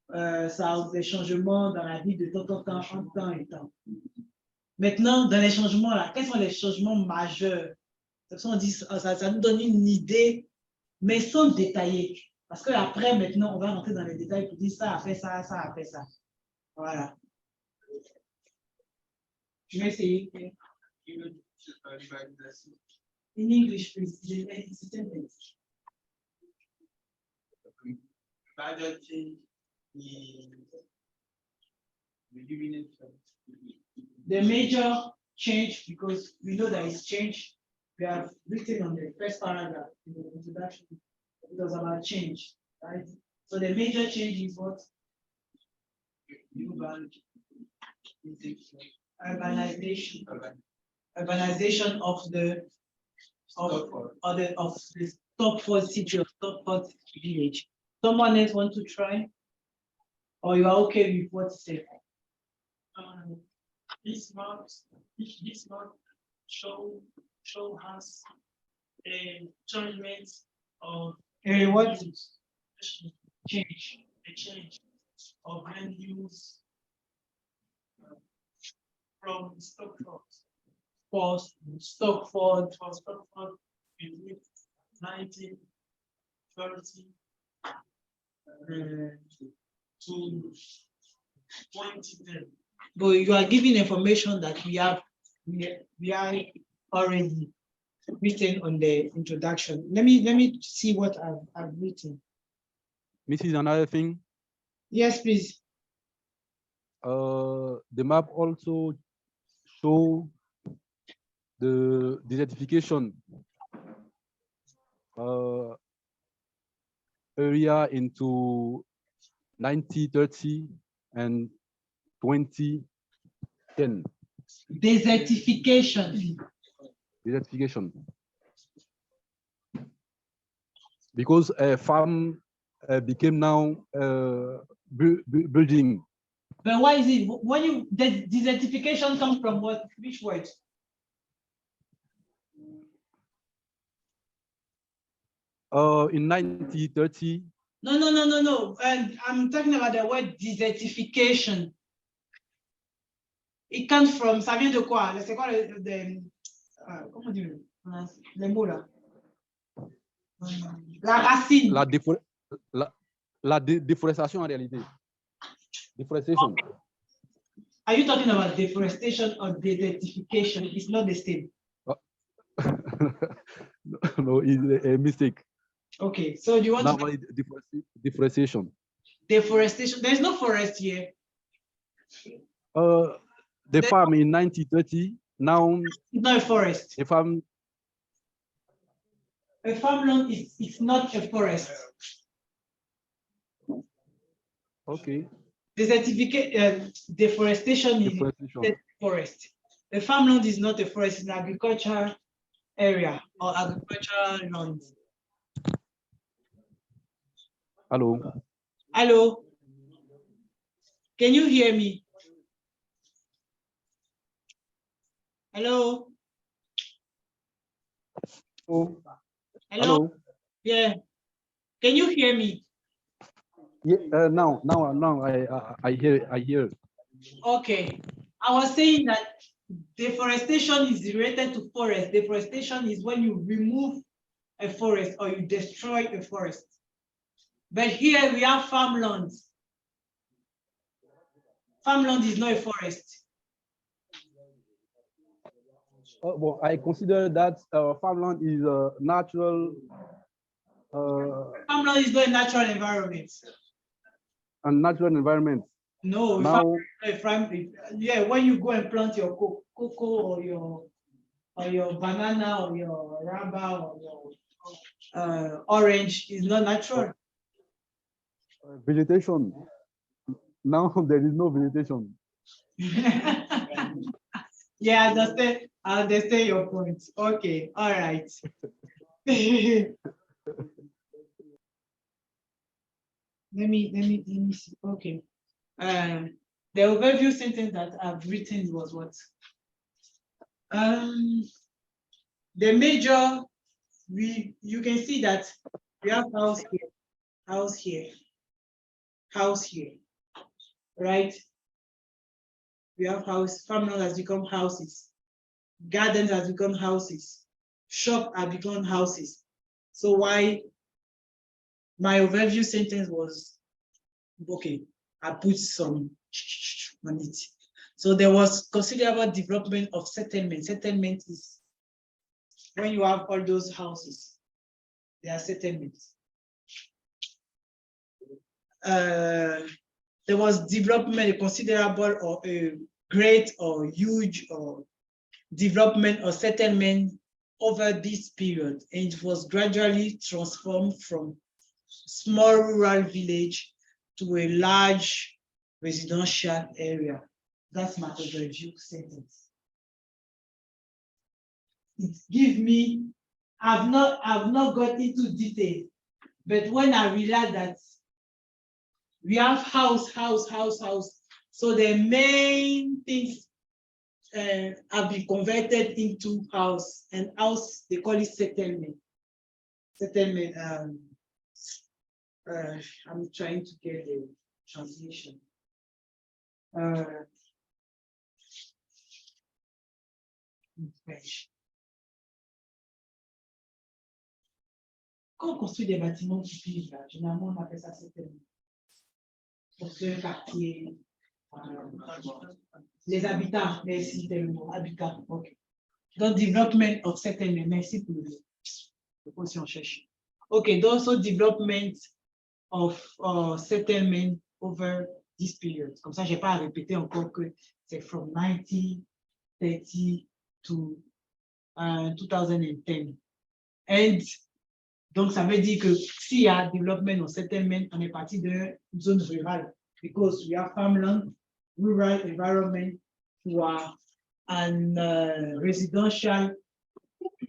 Ça a des changements dans la vie de temps en temps, en temps et temps. Maintenant, dans les changements, là, quels sont les changements majeurs? Ça nous donne une idée, mais sans détailler. Parce qu'après, maintenant, on va rentrer dans les détails pour dire ça a fait ça, ça a fait ça. Voilà. Je vais essayer. In English, please. The major change, because we know that it's change, we have written on the first paragraph in the introduction. It was about change, right? So the major change is what? Urbanization. Urbanization of the Stockport city of Stockport village. Someone else want to try? Or you are okay with what's said? This map show us a judgment of What? Change. A change of land use from Stockport. For Stockport. Between 1930 to 2010. But you are giving information that we are already written on the introduction. Let me see what I've written. Mrs. Another thing, Yes, please. the map also show the desertification area into 1930 and 2010. Desertification. Desertification. Because farm became now building. But why is it when you the desertification comes from what? Which word? In 1930. No. And I'm talking about the word desertification. It comes from, ça vient de quoi? C'est quoi comment dire? Les mots là. La racine. La déforestation en réalité. Deforestation. Are you talking about deforestation or desertification? It's not the same. No, it's a mistake. Okay, so do you want to deforestation? Deforestation. There's no forest here. The farm in 1930 now. It's not a forest. The farm. A farmland is not a forest. Okay. Deforestation is a forest. A farmland is not a forest, it's an agricultural area or agricultural land. Hello. Hello. Can you hear me? Hello. Oh. Hello. Hello. Yeah. Can you hear me? Yeah. Now I hear. Okay. I was saying that deforestation is related to forest. Deforestation is when you remove a forest or you destroy a forest. But here we have farmlands. Farmland is not a forest. Well, I consider that farmland is a natural. Farmland is not a natural environment. A natural environment. No, now, yeah, when you go and plant your cocoa or your banana or your rubber or your orange is not natural. Vegetation. Now there is no vegetation. Yeah, I understand your point. Okay, all right. Let me see. Okay. The overview sentence that I've written was what? The major, you can see that we have house here, house here, house here, right? We have house, farmland has become houses, gardens has become houses, shop have become houses. So why my overview sentence was, okay, I put some on it. So there was considerable development of settlement. Settlement is when you have all those houses, they are settlements. There was development, a considerable or a great or huge or development or settlement over this period, and it was gradually transformed from small rural village to a large residential area. That's my overview sentence. It gives me, I've not got into detail, but when I realized that we have house. So the main things have been converted into house, and house, they call it settlement. Settlement, I'm trying to get the translation. Quand on construit des bâtiments qui vivent là, généralement on appelle ça settlement. Construire un quartier, les habitants, merci tellement, habitants, ok. Donc, development of settlement, merci pour le point si on cherche. Okay, also development of settlement over this period. Comme ça, je n'ai pas à répéter encore que c'est from 1930 to 2010. And Donc, ça veut dire que s'il y a développement dans settlement, on est parti d'une zone rurale. Because we have farmland, rural environment, to an residential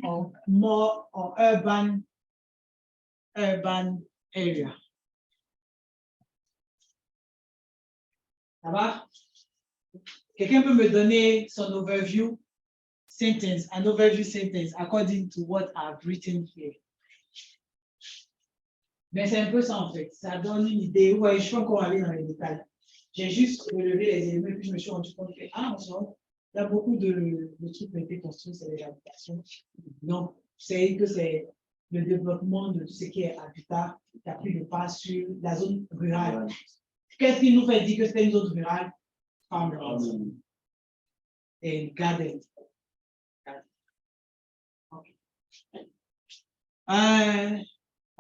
or more or urban area. Ça va? Quelqu'un peut me donner son overview sentence, an overview sentence according to what I've written here. Mais c'est un peu ça en fait, ça donne une idée. Ouais, je peux encore aller dans les détails. J'ai juste relevé les éléments et puis je me suis rendu compte que, il y a beaucoup de trucs qui ont été construits, c'est les habitations. Donc, c'est que c'est le développement de tout ce qui est habitat qui a pris le pas sur la zone rurale. Qu'est-ce qui nous fait dire que c'est une zone rurale? Farmland et garden. Okay.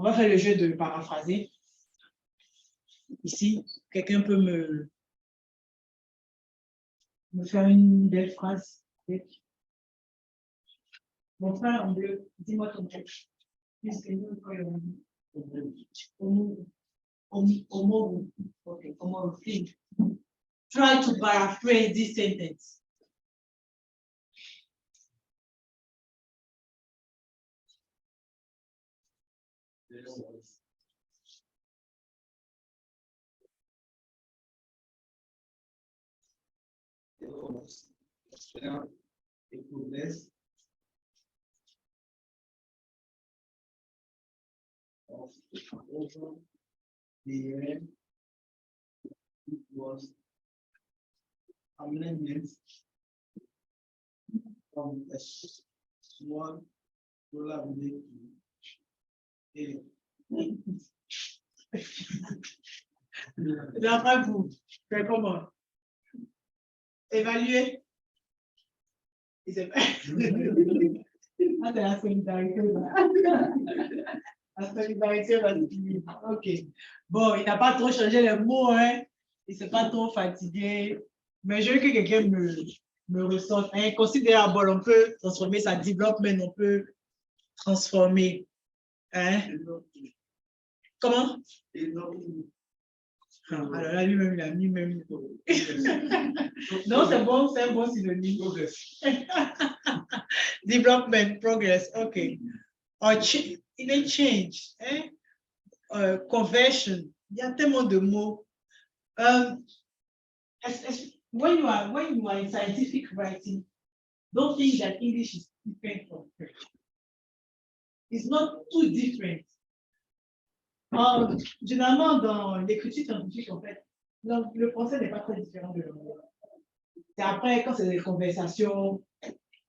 On va faire le jeu de paraphraser. Ici, quelqu'un peut me faire une belle phrase. Mon frère en bleu, dis-moi ton nom. Puisque nous, try to paraphrase this sentence. Of over the air, it was amendment from a small solar village to D'après vous, faites comment? Évaluer. Ah, c'est la solidarité. La solidarité masculine. OK. Bon, il n'a pas trop changé les mots, hein. Il ne s'est pas trop fatigué. Mais je veux que quelqu'un me ressorte. Inconsidérable, on peut transformer ça. Development, on peut transformer. Hein? Comment? Alors là, lui-même, il a mis même. Non, c'est bon, c'est un bon synonyme. Progress. Development, progress, OK. Or in a change, conversion, il y a tellement de mots. When you are in scientific writing, don't think that English is different from French. It's not too different. Généralement, dans l'écriture scientifique, en fait, le français n'est pas très différent de l'anglais. C'est après, quand c'est des conversations,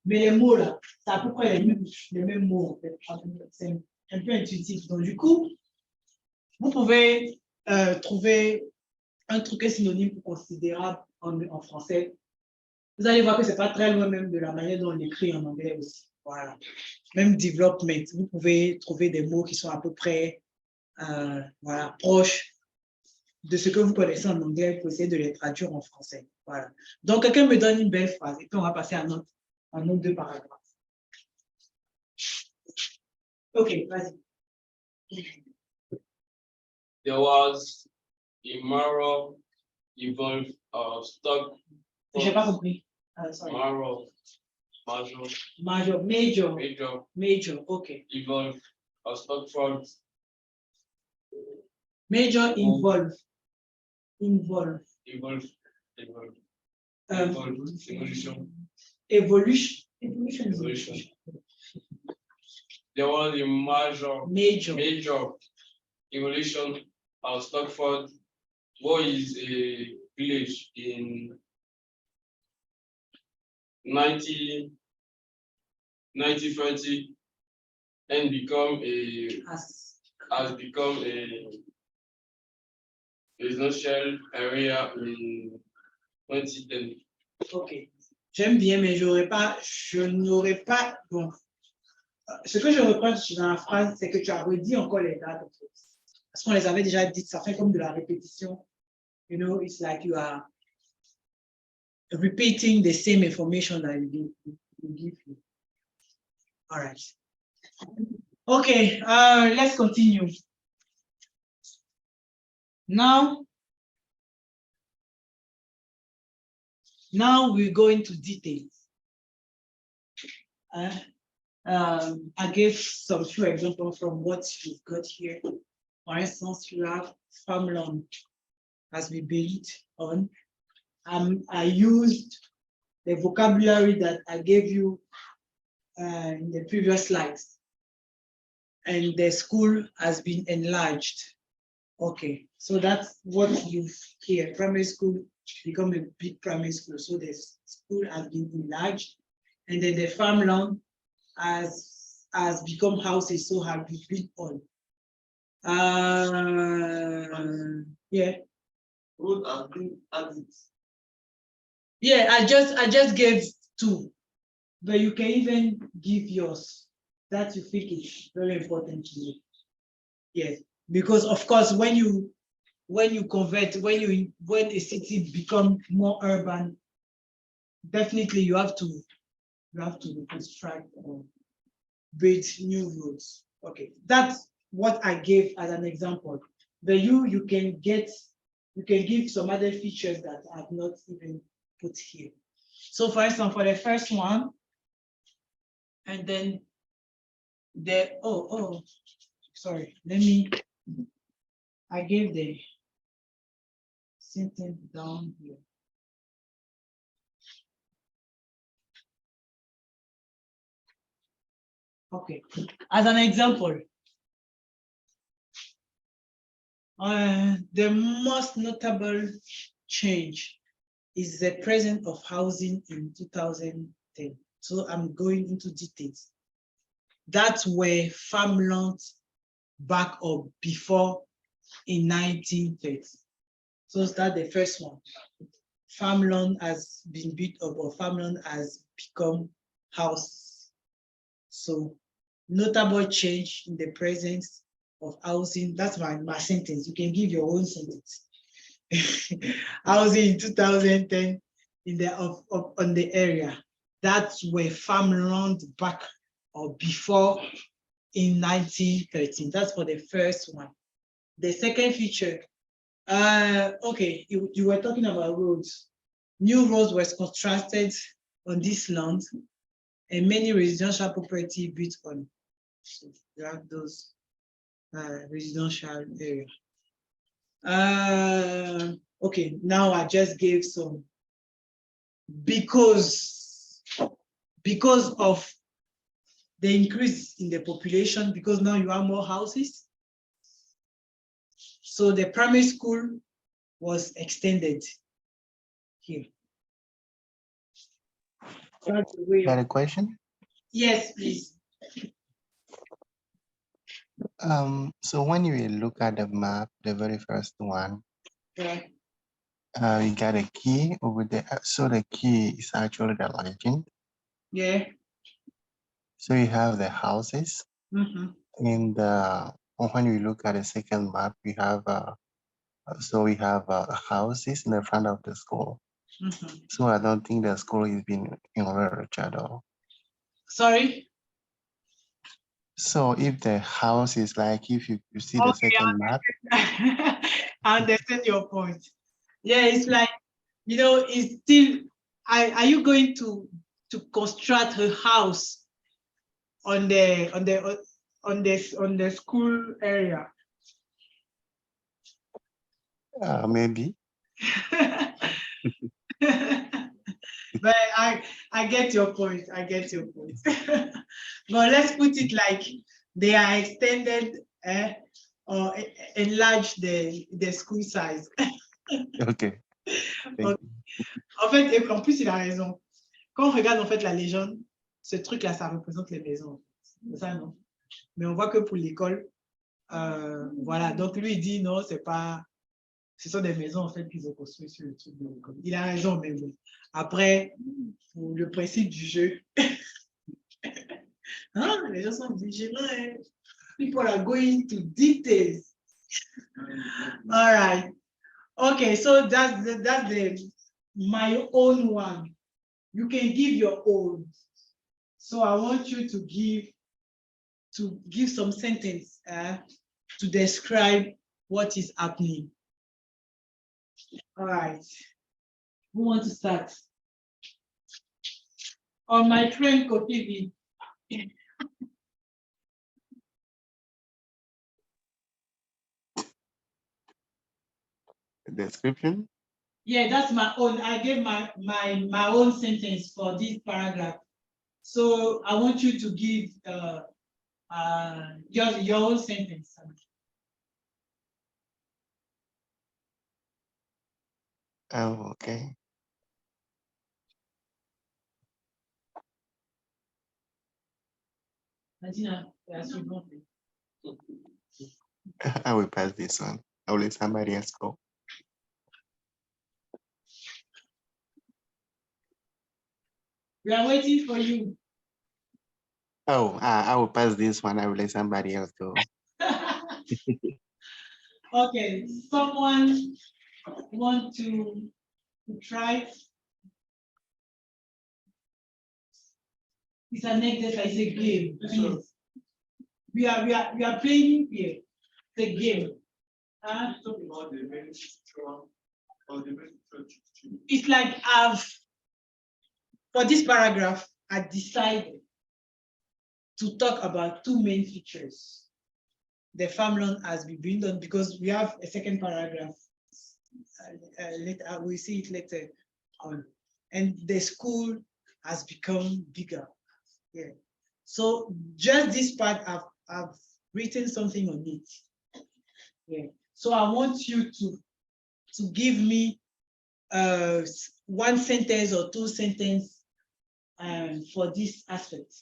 mais les mots, là, c'est à peu près les mêmes mots, en fait. C'est un peu intuitif. Donc, du coup, vous pouvez trouver un truc synonyme considérable en français. Vous allez voir que ce n'est pas très loin même de la manière dont on écrit en anglais aussi. Voilà. Même development, vous pouvez trouver des mots qui sont à peu près voilà, proches de ce que vous connaissez en anglais pour essayer de les traduire en français. Voilà. Donc, quelqu'un me donne une belle phrase et puis on va passer à un autre 2 paragraphes. OK, vas-y. There was a moral evolved stock. J'ai pas compris. Sorry. Major, OK. Evolved stock fraud. Major involve. Evolution. There was a major evolution of Stockford, what is a village in 1920 and has become a residential area in 2010. OK. J'aime bien, mais je n'aurais pas, bon. Ce que je reproche dans la phrase, c'est que tu as redit encore les dates. En fait. Parce qu'on les avait déjà dites, ça fait comme de la répétition. You know, it's like you are repeating the same information that you give you. All right. Okay, let's continue. Now we go into details. I gave some few examples from what you've got here. For instance, you have farmland as we built on. I used the vocabulary that I gave you in the previous slides. And the school has been enlarged. Okay, so that's what you hear. Primary school become a big primary school. So the school has been enlarged. And then the farmland has become houses, so have been built on. Yeah. Road and green exits. Yeah, I just gave two, but you can even give yours that you think is very important to you. Yes, because of course when you convert, when a city become more urban, definitely you have to construct or build new roads. Okay, that's what I gave as an example. But you can give some other features that I've not even put here. So for instance, for the first one, and then sorry, I gave the sentence down here. Okay, as an example, the most notable change is the presence of housing in 2010. So I'm going into details. That's where farmland back up before in 1930. So that's the first one. Farmland has been built up, or farmland has become house. So notable change in the presence of housing. That's my sentence. You can give your own sentence. Housing in 2010 in the on the area. That's where farmland back or before in 1913. That's for the first one. The second feature, okay, you were talking about roads. New roads were constructed on this land and many residential property built on. So you have those residential area. Okay, now I just gave some because of the increase in the population, because now you have more houses. So the primary school was extended here. That's the way. Got a question? Yes, please. So when you look at the map, the very first one, Yeah. you got a key over there. So the key is actually the legend. Yeah. So you have the houses. And when you look at the second map, we have houses in the front of the school. So I don't think the school is being enlarged at all. Sorry. So if the house is like, if you see the second map. I understand your point. Yeah, it's like, it's still, are you going to construct a house on the school area? Maybe. But I get your point. I get your point. But let's put it like they are extended or enlarge the school size. Okay. Okay. En fait, et en plus, il a raison. Quand on regarde en fait la légende, ce truc-là, ça représente les maisons. C'est ça, non? Mais on voit que pour l'école, voilà. Donc lui, il dit non, c'est pas. Ce sont des maisons en fait qu'ils ont construites sur le truc de l'école. Il a raison, mais bon. Après, pour le principe du jeu, hein, les gens sont vigilants. Hein? People are going to details. All right. Okay, so that's my own one. You can give your own. So I want you to give to give some sentence to describe what is happening. All right. Who wants to start? On my friend Kotivi. Description? Yeah, that's my own. I gave my own sentence for this paragraph. So I want you to give your own sentence. Oh, okay. I will pass this one. I will let somebody else go. We are waiting for you. Oh, I will pass this one. I will let somebody else go. Okay, someone want to try? It's an exercise, it's a game. Please. We are playing here. It's a game. It's like for this paragraph, I decided to talk about two main features. The farm loan has been done because we have a second paragraph. Later, we'll see it later on. And the school has become bigger. Yeah. So just this part, I've written something on it. Yeah. So I want you to give me one sentence or two sentences for this aspect.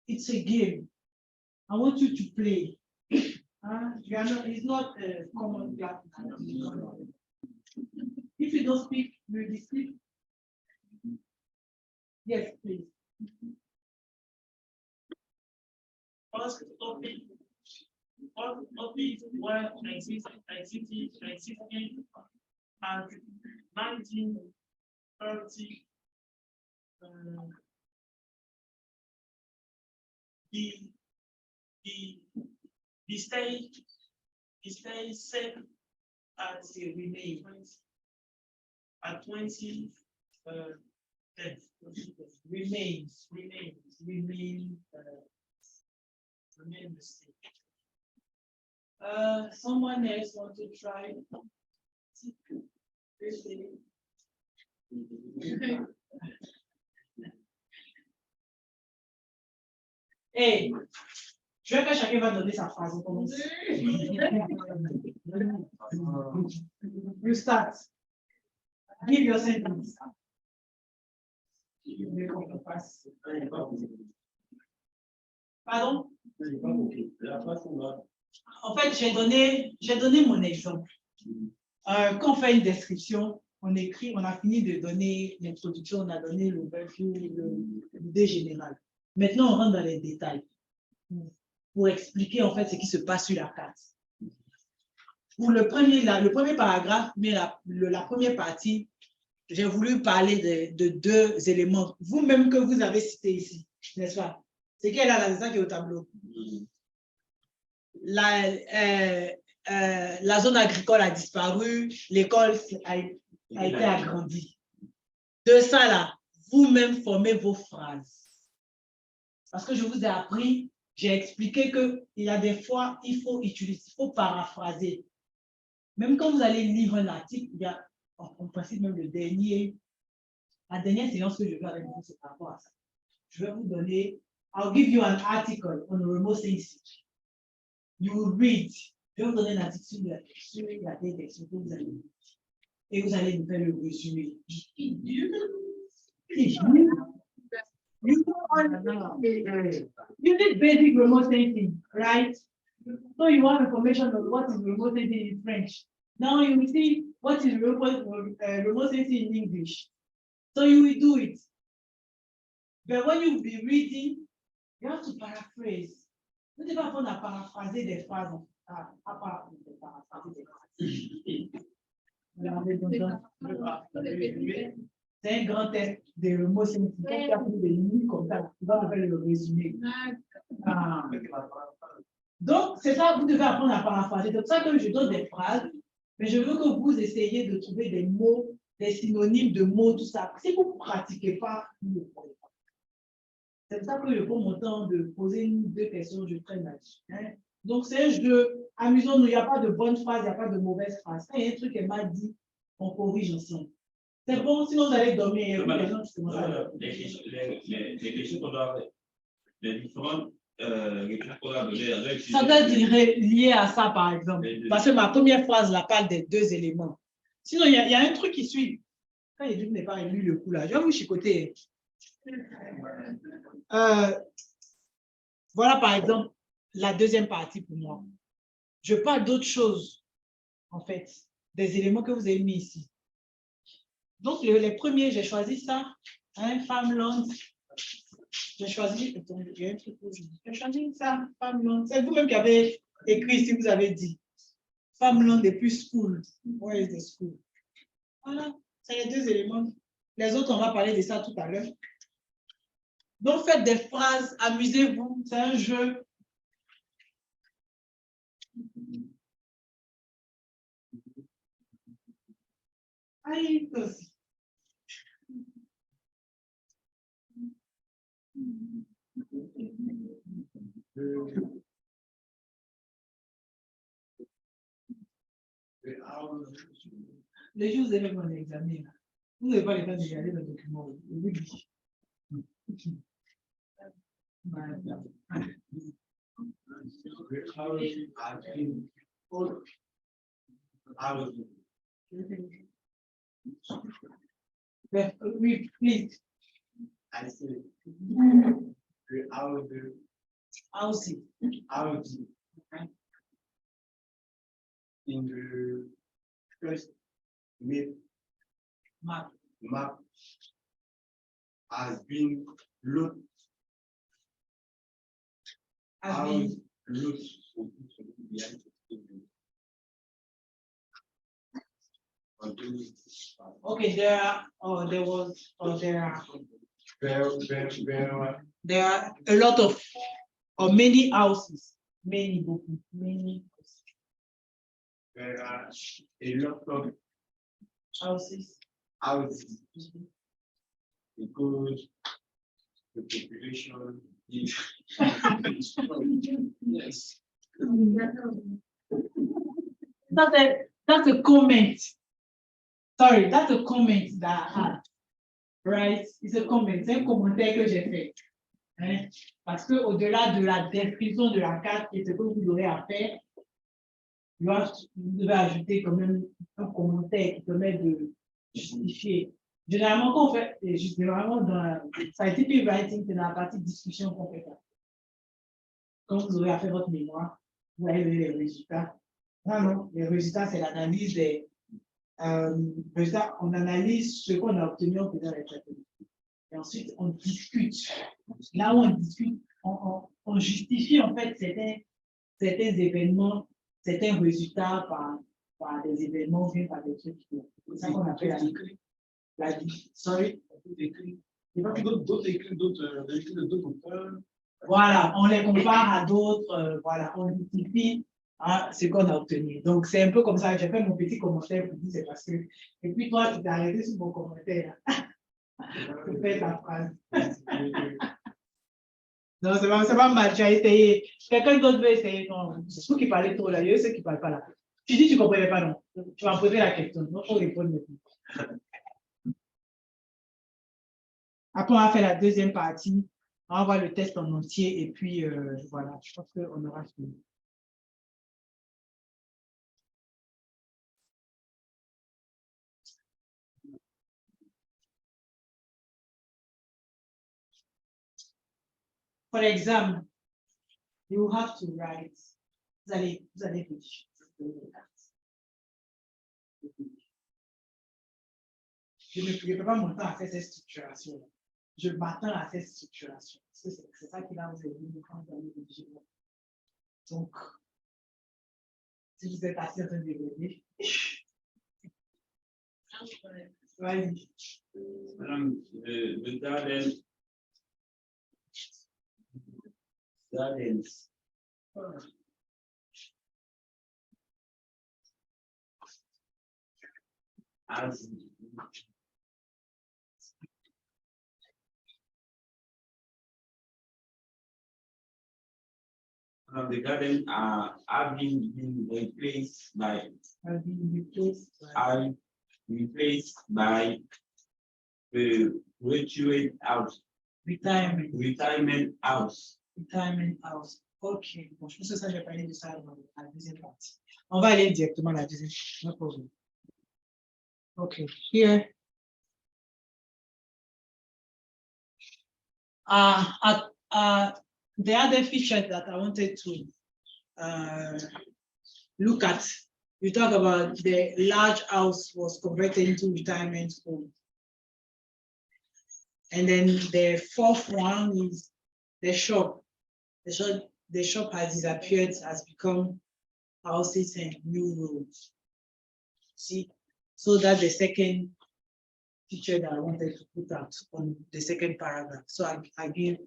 It's a game. I want you to play. It's not a common class. If you don't speak, you'll be sleep. Yes, please. First topic, where existing and 1930, the state set at the remain at 20 remains the state. Someone else want to try? Hey, je veux que chacun va donner sa phrase. On commence. You start. Give your sentence. Pardon? En fait, j'ai donné mon exemple. Quand on fait une description, on écrit, on a fini de donner l'introduction, on a donné l'idée générale. Maintenant, on rentre dans les détails pour expliquer en fait ce qui se passe sur la carte. Pour le premier paragraphe, mais la première partie, j'ai voulu parler de deux éléments, vous-même que vous avez cité ici, n'est-ce pas? C'est qu'elle a la qui est au tableau. La zone agricole a disparu, l'école a été agrandie. De ça, là, vous-même formez vos phrases. Parce que je vous ai appris, j'ai expliqué qu'il y a des fois, il faut paraphraser. Même quand vous allez lire un article, il y a, en principe, même la dernière séance que je vais avec vous, c'est par rapport à ça. Je vais vous donner, I'll give you an article on remote sensing. You will read. Je vais vous donner un article sur la détection que vous allez lire. Et vous allez nous faire le résumé. You need basic remote sensing, right? So you want information on what is remote sensing in French. Now you will see what is remote sensing in English. So you will do it. But when you will be reading, you have to paraphrase. Vous devez apprendre à paraphraser des phrases. C'est un grand test de mots sémantiques. Il y a des lignes comme ça. Tu vas faire le résumé. Ah. Donc, c'est ça, vous devez apprendre à paraphraser. C'est pour ça que je donne des phrases, mais je veux que vous essayiez de trouver des mots, des synonymes de mots, tout ça. Si vous ne pratiquez pas, vous ne pouvez pas. C'est pour ça que je prends mon temps de poser une ou deux questions, je traîne là-dessus. Hein? Donc, c'est un jeu. Amusons-nous, il n'y a pas de bonne phrase, il n'y a pas de mauvaise phrase. Quand il y a un truc qu'elle m'a dit, on corrige ensemble. C'est bon, sinon vous allez dormir. Les questions qu'on doit faire, les différentes réponses qu'on a données avec. Ça doit être lié à ça, par exemple. Parce que ma première phrase là parle des deux éléments. Sinon, il y a un truc qui suit. Quand il dit que vous n'avez pas lu le coup là, je vais vous chicoter. Voilà, par exemple, la deuxième partie pour moi. Je parle d'autre chose, en fait, des éléments que vous avez mis ici. Donc, les premiers, j'ai choisi ça. Hein, femme longue. J'ai choisi, il y a un truc où j'ai choisi ça, femme longue. C'est vous-même qui avez écrit si vous avez dit. Femme longue depuis school. Where is the school? Voilà, c'est les deux éléments. Les autres, on va parler de ça tout à l'heure. Donc, faites des phrases, amusez-vous, c'est un jeu. Aïe, aussi. Les jours où vous avez mon examen, vous n'avez pas le temps de regarder le document. Je vous dis. Oui, please. I see. Housing. In the first Map. has been looked Okay, there are a lot of or many houses. Many. there are a lot of Houses. because the population is yes. That's a comment. Sorry, that's a comment that I had. Right? It's a comment. C'est un commentaire que j'ai fait. Hein? Parce que au-delà de la description de la carte et ce que vous aurez à faire, vous devez ajouter quand même un commentaire qui permet de justifier. Généralement, quand on fait, généralement dans scientific writing, c'est dans la partie discussion qu'on fait ça. Quand vous aurez à faire votre mémoire, vous allez donner les résultats. Non, les résultats, c'est l'analyse des résultats. On analyse ce qu'on a obtenu en faisant les traitements. Et ensuite, on discute. Là où on discute, on justifie en fait certains événements, certains résultats par des événements, par des trucs. C'est ça qu'on appelle la vie. Sorry. Il n'y a pas d'autres écrits, d'autres auteurs. Voilà, on les compare à d'autres, voilà, on justifie ce qu'on a obtenu. Donc, c'est un peu comme ça, j'ai fait mon petit commentaire pour dire c'est parce que. Et puis, toi, tu t'es arrêté sur mon commentaire. Tu fais ta phrase. Non, c'est pas mal, tu as essayé. Quelqu'un d'autre veut essayer. Non, c'est ceux qui parlaient trop là, il y a ceux qui ne parlent pas là. Tu dis, tu ne comprenais pas, non. Tu vas poser la question. Non, il faut répondre maintenant. Après, on va faire la deuxième partie. On va voir le test en entier et puis voilà, je pense qu'on aura fini. For example, you have to write. Vous allez rédiger. Je ne peux pas mon temps à faire cette structuration. Je m'attends à cette structuration. C'est ça qui va vous aider quand vous allez rédiger. Donc, si vous êtes assis en train de développer, Right. The gardens. As the garden have been replaced by the graduate house. Retirement house. Retirement house. Ok. Bon, je pense que ça, j'ai parlé de ça dans la deuxième partie. On va aller directement à la deuxième. No problem. Okay, here. The other feature that I wanted to look at, you talk about the large house was converted into retirement home. And then the fourth one is the shop. The shop has disappeared, has become houses and new roads. See, so that's the second feature that I wanted to put out on the second paragraph. So I give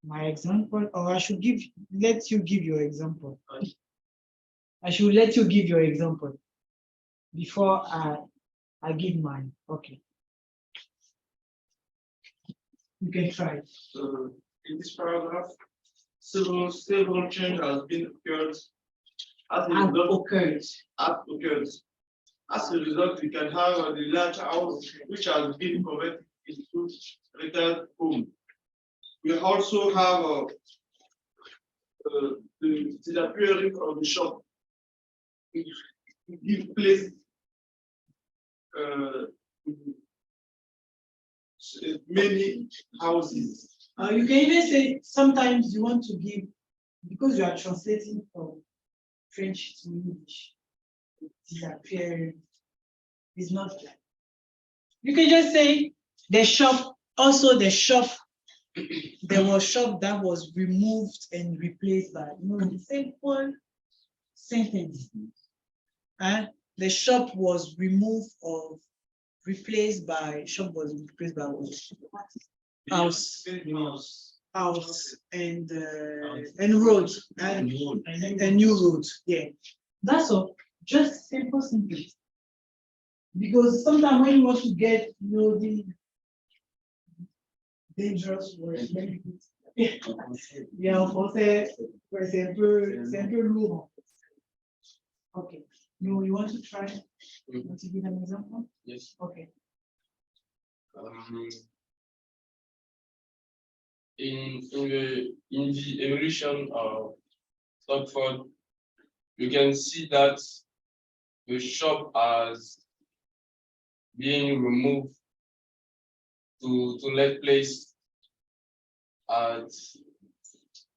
my example, or I should let you give your example. I should let you give your example before I give mine. Okay. You can try. So in this paragraph, several changes have been occurred. As a result, we can have the large house which has been converted into retired home. We also have the disappearing of the shop. We give place many houses. You can even say sometimes you want to give, because you are translating from French to English, disappearing is not like. You can just say the shop, also the shop, there was shop that was removed and replaced by, the same one sentence. The shop was removed or replaced by, shop was replaced by what? House and road and new road. Yeah, that's all. Just simple. Because sometimes when you want to get the dangerous words, maybe yeah, en français, c'est un peu lourd. Okay, you want to try? You want to give an example? Yes. Okay. In the evolution of Stockford, you can see that the shop has been removed to let place at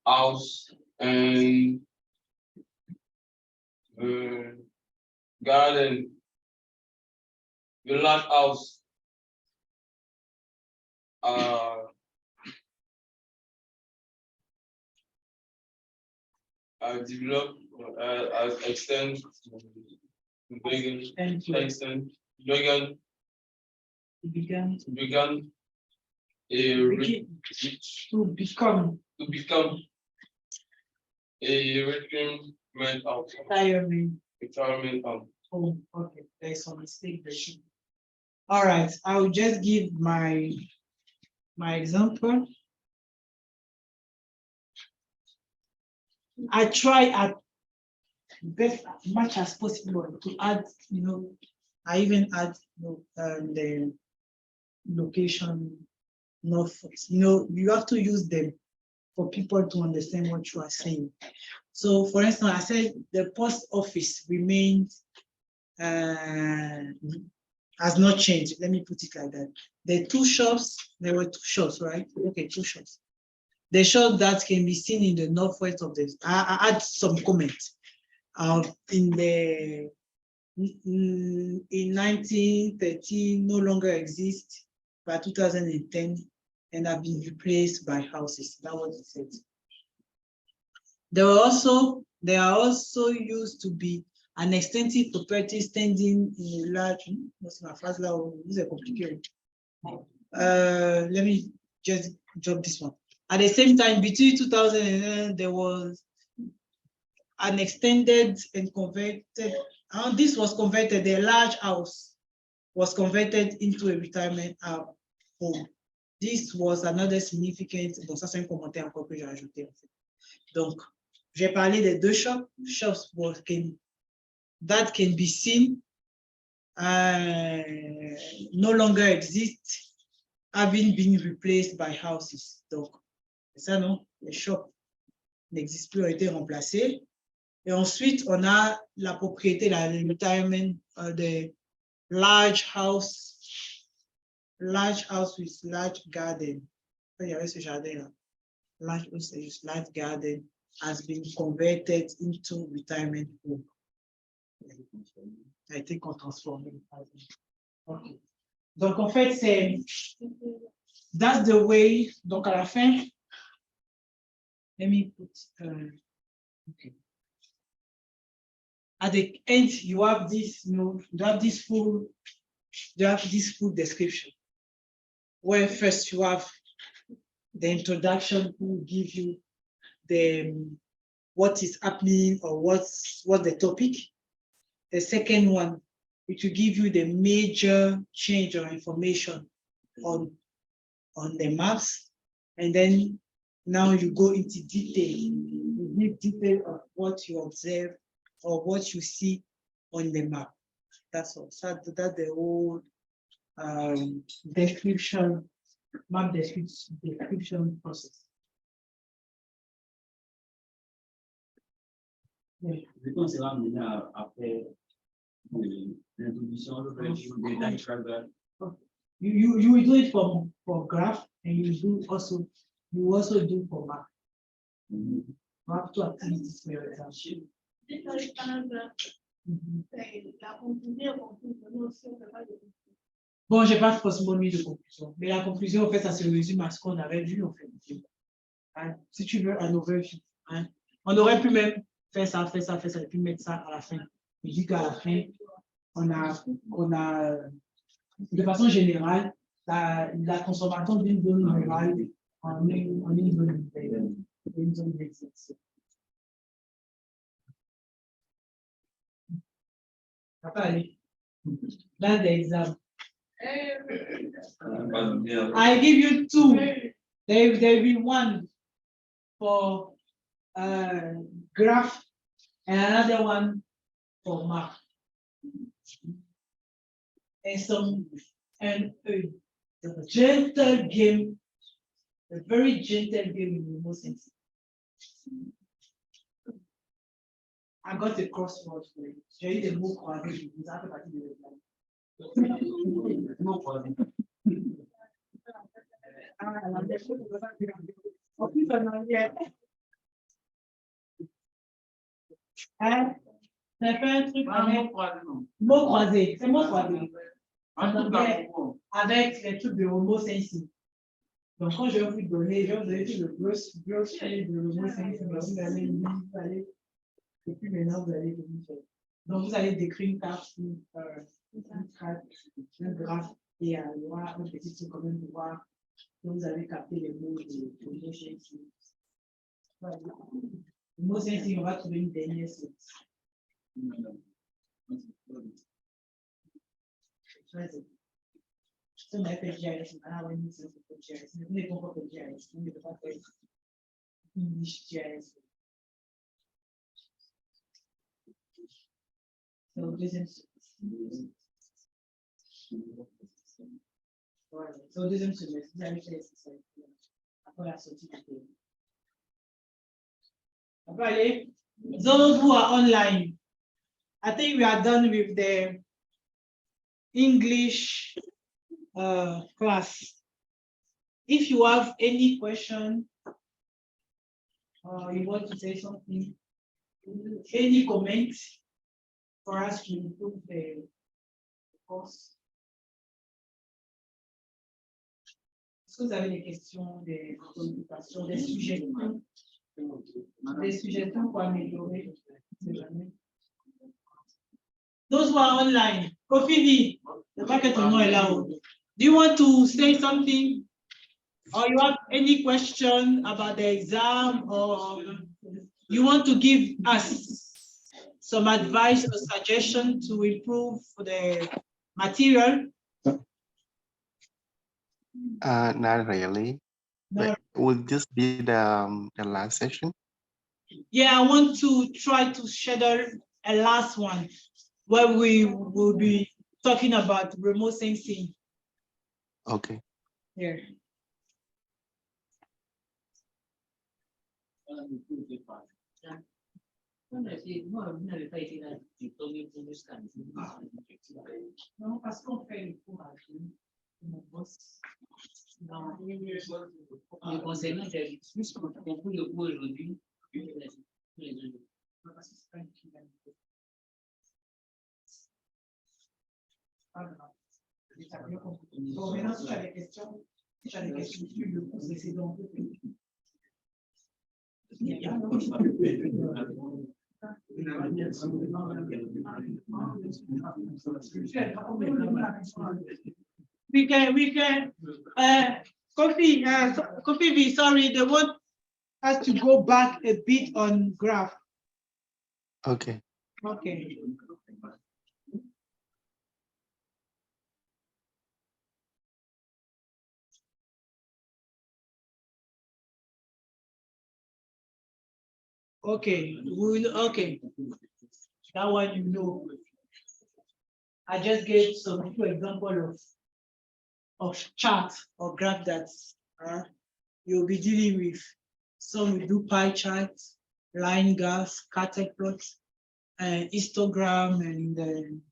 house and the garden, the large house developed as extend to began to become a retirement house. Retirement house. Oh, okay. There's some mistake there. All right, I will just give my example. I try at best as much as possible to add, I even add the location, north. You have to use them for people to understand what you are saying. So, for instance, I said the post office remains has not changed. Let me put it like that. There were two shops, right? Okay, two shops. The shop that can be seen in the northwest of the, I add some comments. In 1913 no longer exist by 2010 and have been replaced by houses. That's what it says. There are also used to be An extensive property standing in a large, c'est ma phrase là, c'est compliqué. Let me just drop this one. At the same time, between 2000 there was an extended and converted, and this was converted, a large house was converted into a retirement home. This was another significant, bon ça c'est un commentaire encore que j'ai ajouté en fait. Donc, j'ai parlé des deux shops that can be seen no longer exist, having been replaced by houses. Donc, c'est ça non, les shops n'existent plus, ont été remplacés. Et ensuite, on a la propriété, la retirement, de large house with large garden. Il y avait ce jardin-là. Large garden has been converted into retirement home. Ça a été transformé. Okay. Donc, en fait, c'est that's the way. Donc, à la fin, let me put, okay. At the end, you have this, you have this full description. Where first you have the introduction, who will give you the what is happening or what's the topic. The second one, it will give you the major change or information on the maps, and then now you go into detail. You give detail of what you observe or what you see on the map. That's all. So that's the whole description, map description process. Yeah. You will do it for graph, and you also do for map. Map to activities for your exam. Bon, j'ai pas forcément mis de conclusion, mais la conclusion, en fait, ça se résume à ce qu'on avait vu, en fait. Hein? Si tu veux un overview, hein? On aurait pu même faire ça, et puis mettre ça à la fin. Je dis qu'à la fin, on a de façon générale, la consommation d'une zone rurale en une zone d'exercice. That's the exam. I give you two. There will be one for graph and another one for map. And a gentle game, a very gentle game in the most sense. I got a crossword for you. J'ai eu des mots croisés, vous avez parti de l'examen. Ça fait un truc avec mots croisés, c'est mots croisés. Avec les trucs de homo sensi. Donc, quand je vais vous donner, je vais vous donner tout le brochure de homo sensi, vous allez, et puis maintenant, vous allez venir faire. Donc, vous allez décrire une carte, un graphe, et il y aura un petit truc quand même pour voir que vous avez capté les mots de homo sensi. Le mot sensi, on va trouver une dernière source. So my GIS, I will use it for GIS. We don't have GIS. We don't have English GIS. So deuxième semestre, vous allez faire ça après la sortie du pays. Après aller, those who are online, I think we are done with the English class. If you have any question or you want to say something, any comment for us to improve the course. Est-ce que vous avez des questions, des préoccupations, des suggestions pour améliorer? Those who are online, Kofi, the market is not allowed. Do you want to say something? Or you have any question about the exam, or you want to give us some advice or suggestion to improve the material? Not really. No. But will this be the last session? Yeah, I want to try to schedule a last one where we will be talking about remote sensing. Okay. Yeah. Non, parce qu'on fait le cours à mon boss. Non, Concernant les plus qu'on trouve le cours aujourd'hui, parce que c'est pas une finalité. Pas grave. J'ai bien compris. Bon, maintenant, si tu as des questions, sur le cours précédent. We can, Kofi, sorry, they want us to go back a bit on graph. Okay. Okay. Okay, okay. That one you know. I just gave some few examples of chart or graph that you'll be dealing with. Some will do pie charts, line graphs, scatter plots, histogram, and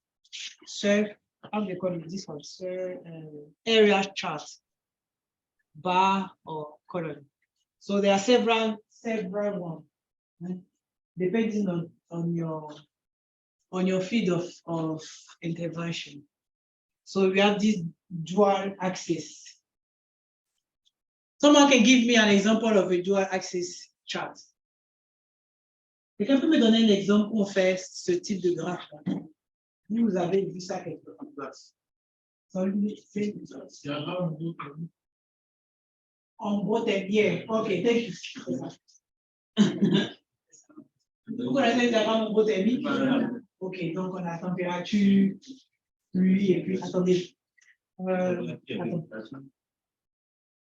how do they call it? This one, area chart, bar or column. So there are several ones, depending on your field of intervention. So we have this dual axis. Someone can give me an example of a dual axis chart. Quelqu'un peut me donner un exemple où on fait ce type de graphe? Vous avez vu ça quelque part? En gros, t'es bien. OK, thank you. Vous connaissez les diagrammes en gros thermique? OK, donc on a température, pluie, et puis, attendez. Attends.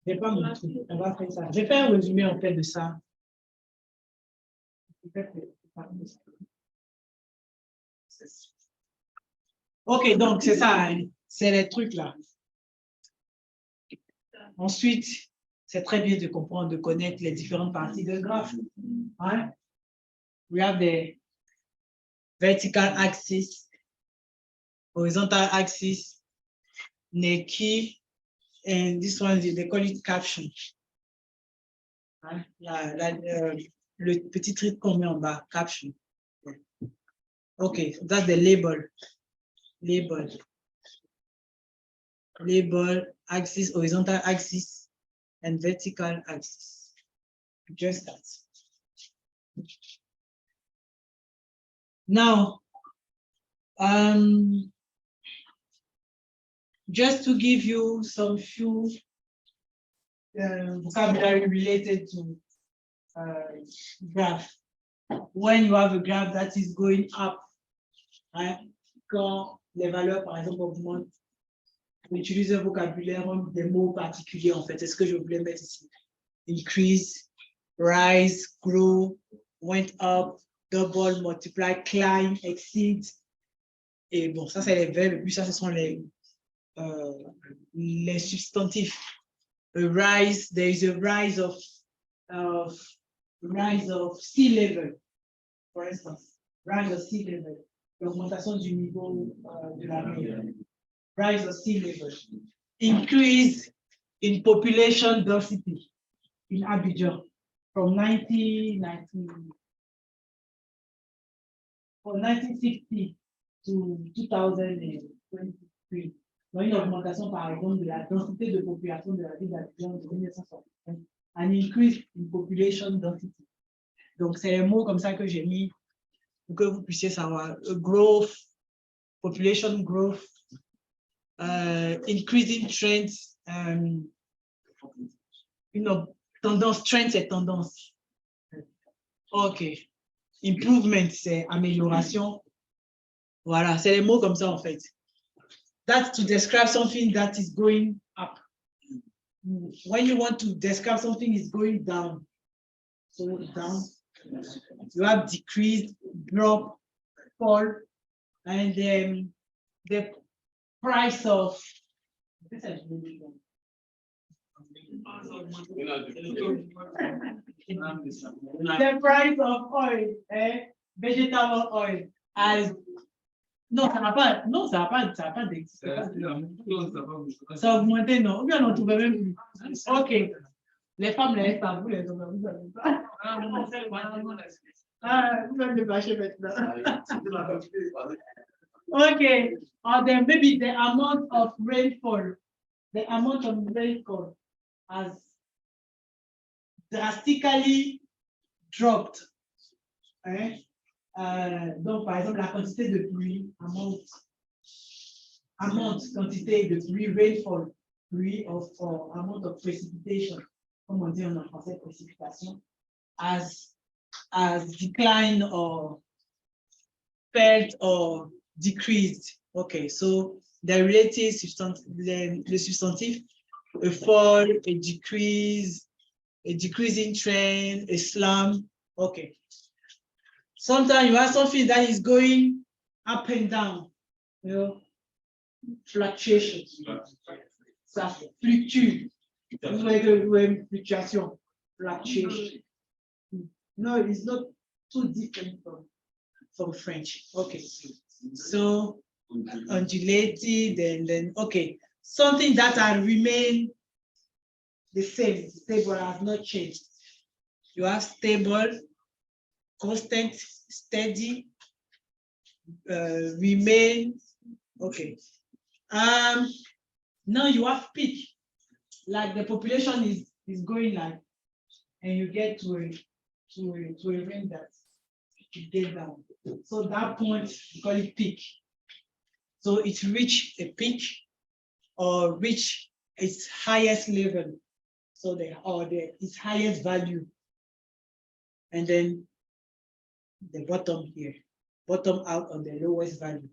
Je vais pas montrer, on va faire ça. Je vais faire un résumé en fait de ça. OK, donc c'est ça, hein. C'est les trucs là. Ensuite, c'est très bien de comprendre, de connaître les différentes parties d'un graphe. Hein? We have the vertical axis, horizontal axis, Neki, and this one, they call it caption. Hein? Le petit truc qu'on met en bas, caption. Okay, that's the label. Label, axis, horizontal axis, and vertical axis. Just that. Now, just to give you some few vocabulary related to graph. When you have a graph that is going up, hein, quand les valeurs, par exemple, augmentent, on utilise un vocabulaire, des mots particuliers, en fait. C'est ce que je voulais mettre ici. Increase, rise, grow, went up, double, multiply, climb, exceed. Et bon, ça, c'est les verbes. Et puis ça, ce sont les substantifs. A rise, there is a rise of sea level, for instance. Rise of sea level. L'augmentation du niveau de la mer. Rise of sea level. Increase in population density in Abidjan from 1960 to 2023. Donc, une augmentation, par exemple, de la densité de population de la ville d'Abidjan de 1965. An increase in population density. Donc, c'est les mots comme ça que j'ai mis pour que vous puissiez savoir. Growth, population growth, increasing trends, tendance, trends et tendance. OK. Improvement, c'est amélioration. Voilà, c'est les mots comme ça en fait. That's to describe something that is going up. When you want to describe something is going down, so down, you have decreased, drop, fall, and then the price of the price of oil, vegetable oil, as non, ça n'a pas, non, ça n'a pas d'existence. Ça a augmenté, non. Ou bien on ne trouvait même plus. OK. Les femmes, les femmes, vous les hommes, vous avez pas. Ah, vous allez me bâcher maintenant. OK. Or then maybe the amount of rainfall. The amount of rainfall has drastically dropped. Donc, par exemple, la quantité de pluie, amount quantité de pluie, rainfall, pluie, or amount of precipitation, comme on dit en français, précipitation, as declined or fell or decreased. Okay, so the relative substantive, le substantif, a fall, a decrease, a decreasing trend, a slump. Okay. Sometimes you have something that is going up and down, fluctuation. Ça fluctue. Vous voyez fluctuation, fluctuation. No, it's not too different from French. Okay. So undulated and then okay. Something that has remained the same, stable, has not changed. You have stable, constant, steady, remain. Okay. Now you have peak, like the population is going like, and you get to a range that you get down. So that point, we call it peak. So it reached a peak or reach its highest level. So its highest value. And then the bottom here, bottom out on the lowest value.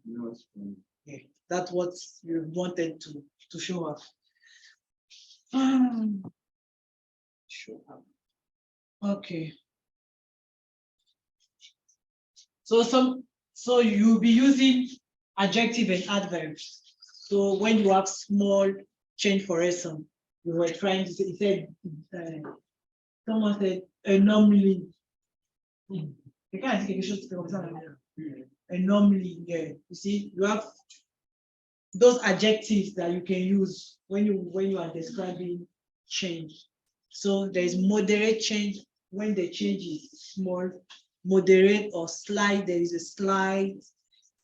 Yeah, that's what you wanted to show off. Show up. Okay. So you'll be using adjective and adverbs. So when you have small change, for example, you were trying to say, it said, someone said anomaly. Anomaly, yeah. You see, you have those adjectives that you can use when you are describing change. So there is moderate change when the change is small, moderate or slight, there is a slight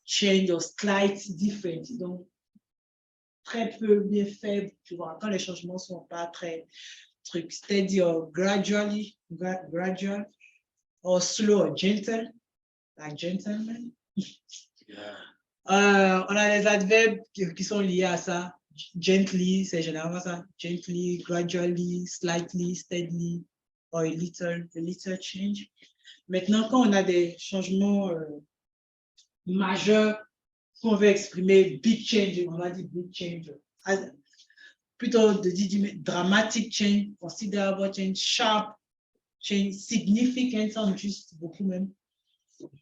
change or slight difference. Donc, très peu, bien faible, tu vois, quand les changements sont pas très trucs, steady or gradual, or slow or gentle, like gentleman. On a les adverbes qui sont liés à ça. Gently, c'est généralement ça. Gently, gradually, slightly, steadily, or a little change. Maintenant, quand on a des changements majeurs, qu'on veut exprimer big change, on va dire big change. Plutôt de dire dramatic change, considerable change, sharp change, significant, sans juste beaucoup même.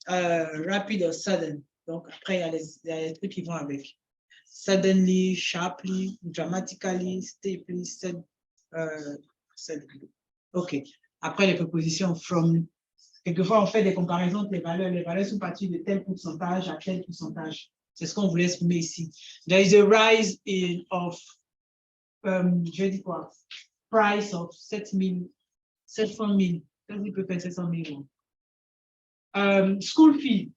Rapid or sudden. Donc après, il y a les trucs qui vont avec. Suddenly, sharply, dramatically, stably, suddenly. OK. Après, les prépositions from. Quelquefois, on fait des comparaisons entre les valeurs. Les valeurs sont parties de tel pourcentage à tel pourcentage. C'est ce qu'on voulait exprimer ici. There is a rise of, je dis quoi? Price of 700 000. Qu'est-ce qu'il peut faire 700 000? School fees.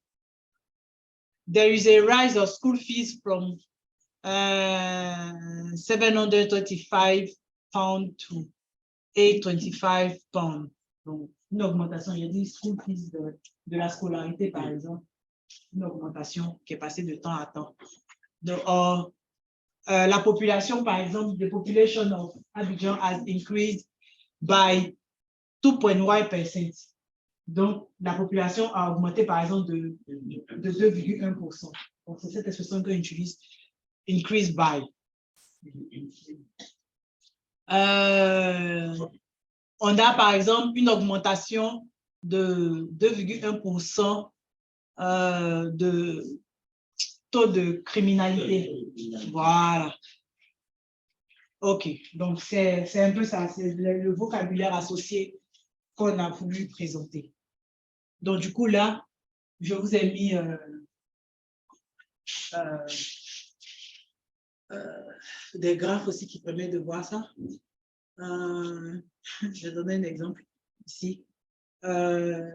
There is a rise of school fees from 725 pounds to 825 pounds. Donc, une augmentation, il y a des school fees de la scolarité, par exemple. une augmentation qui est passée de temps à temps. Donc, la population, par exemple, the population of Abidjan has increased by 2.1%. Donc, la population a augmenté, par exemple, de 2,1%. Donc, c'est cette expression qu'on utilise, increase by. On a, par exemple, une augmentation de 2,1% de taux de criminalité. Voilà. OK. Donc, c'est un peu ça. C'est le vocabulaire associé qu'on a voulu présenter. Donc, du coup, là, je vous ai mis des graphes aussi qui permettent de voir ça. Je vais donner un exemple ici. A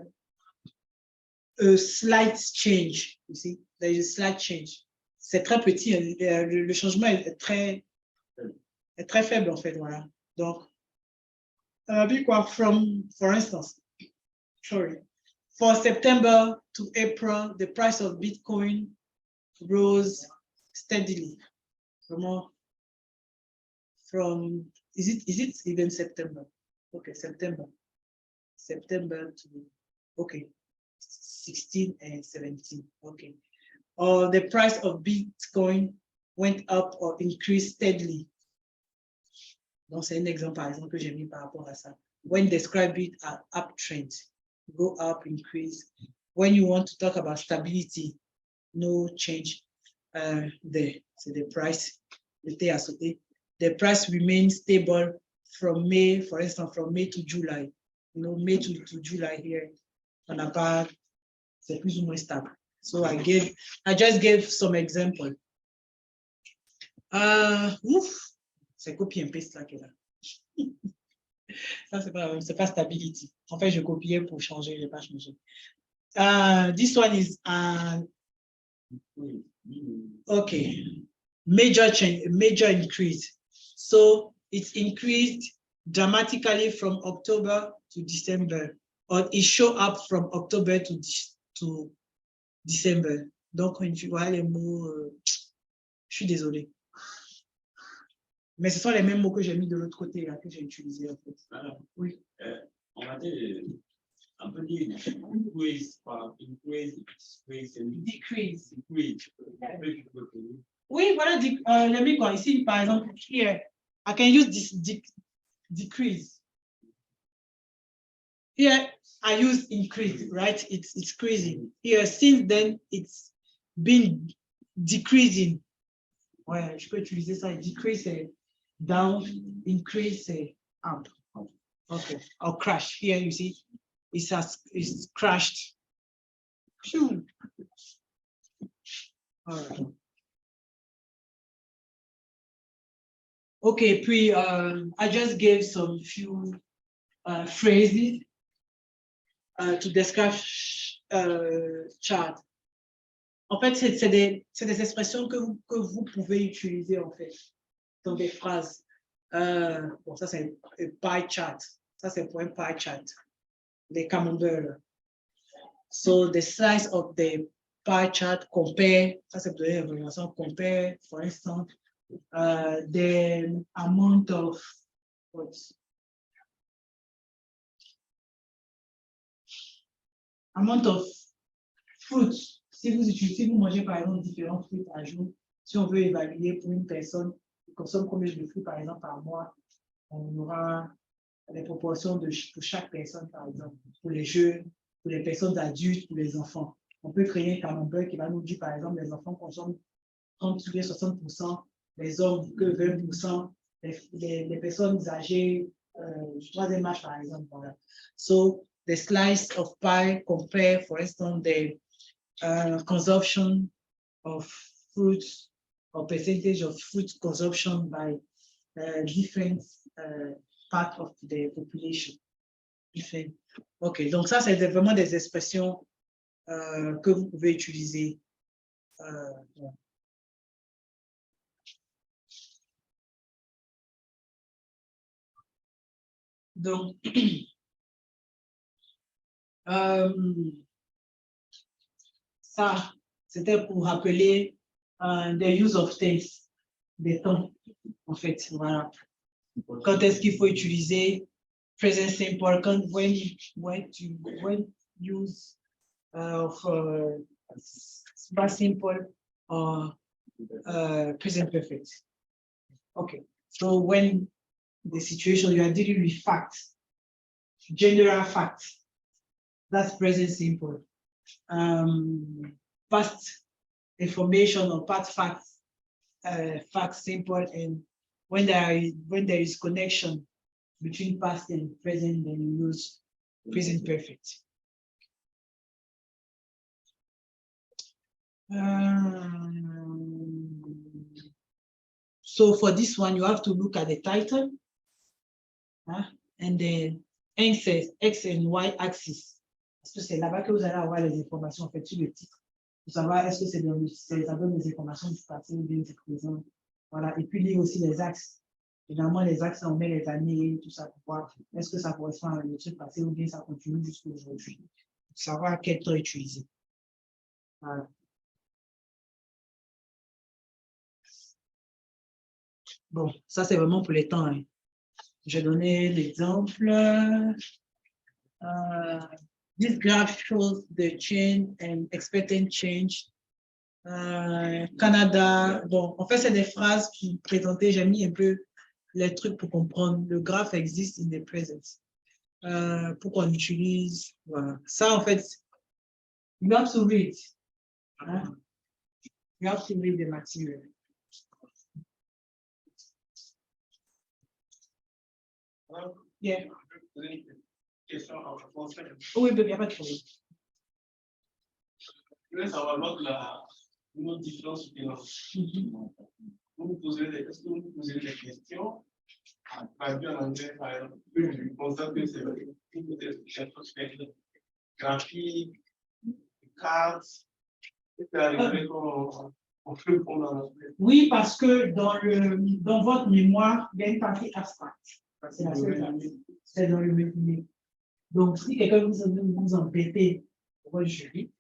slight change, ici. There is a slight change. C'est très petit. Le changement est très faible, en fait. Voilà. Donc, quoi, for instance, sorry. For September to April, the price of Bitcoin rose steadily. Is it even September? Okay, September to, okay, 16 and 17, okay. Or the price of Bitcoin went up or increased steadily. Donc, c'est un exemple, par exemple, que j'ai mis par rapport à ça. When describe it as uptrend, go up, increase. When you want to talk about stability, no change there. So the price, the price remains stable from May, for instance, from May to July. You know, May to July here, on a pas, c'est plus ou moins stable. So I just gave some example. C'est copy and paste là qui est là. Ça, c'est pas stability. En fait, je copiais pour changer, je n'ai pas changé. This one is okay. Major change, major increase. So it's increased dramatically from October to December, or it show up from October to December. Donc, quand tu vois les mots, je suis désolée. Mais ce sont les mêmes mots que j'ai mis de l'autre côté, là, que j'ai utilisé en fait. Alors, oui. On va dire, un peu dire increase, decrease. Oui, voilà, let me go. Ici, par exemple, here, I can use this decrease. Here, I use increase, right? It's increasing. Here, since then, it's been decreasing. Ouais, je peux utiliser ça. Decrease, down, increase, up. Okay, or crash. Here, you see, it's crashed. Phew. All right. Okay, puis I just gave some few phrases to describe chart. En fait, c'est des expressions que vous pouvez utiliser en fait dans des phrases. Bon, ça c'est un pie chart. Ça c'est pour un pie chart. Les camemberts. So the size of the pie chart compare. Ça c'est pour l'évaluation compare, for instance. The amount of fruits. Si vous mangez par exemple différents fruits par jour, si on veut évaluer pour une personne qui consomme combien de fruits par exemple par mois, on aura les proportions pour chaque personne par exemple, pour les jeunes, pour les personnes adultes, pour les enfants. On peut créer un camembert qui va nous dire par exemple les enfants consomment 30 ou 60%, les hommes que 20%, les personnes âgées du troisième âge par exemple. Voilà. So the slice of pie compare, for instance, the consumption of fruits or percentage of fruit consumption by different parts of the population. Ok, donc ça, c'est vraiment des expressions que vous pouvez utiliser. Ouais. Donc, Ça, c'était pour rappeler the use of tense, des temps, en fait. Voilà. Quand est-ce qu'il faut utiliser present simple, when use of past simple or present perfect. Okay, so when the situation you are dealing with facts, general facts, that's present simple. Past information or past facts, facts simple, and when there is connection between past and present, then you use present perfect. So for this one, you have to look at the title and then X and Y axis. Parce que c'est là-bas que vous allez avoir les informations en fait sur le titre. Pour savoir est-ce que c'est dans le ça donne des informations du passé ou bien du présent. Voilà. Et puis lire aussi les axes. Généralement, les axes, on met les années, tout ça pour voir est-ce que ça correspond à le truc passé ou bien ça continue jusqu'à aujourd'hui. Pour savoir quel temps utiliser. Voilà. Bon, ça c'est vraiment pour les temps. Hein. Je vais donner l'exemple. This graph shows the change and expected change. Canada, bon, en fait, c'est des phrases qui présentaient, j'ai mis un peu les trucs pour comprendre. Le graphe existe in the present. Pourquoi on utilise, voilà. Ça, en fait, you have to read. Hein? You have to read the material. Yeah. Oui, il n'y a pas de problème. Je voulais savoir notre différence vous posez est-ce que vous posez des questions traduit en anglais, par exemple, je constate que c'est peut-être graphique, cartes, on peut répondre en anglais. Oui, parce que dans votre mémoire, il y a une partie abstraite. C'est la seule partie. C'est dans le mémoire. Donc, si quelqu'un vous embêtez pour un jury,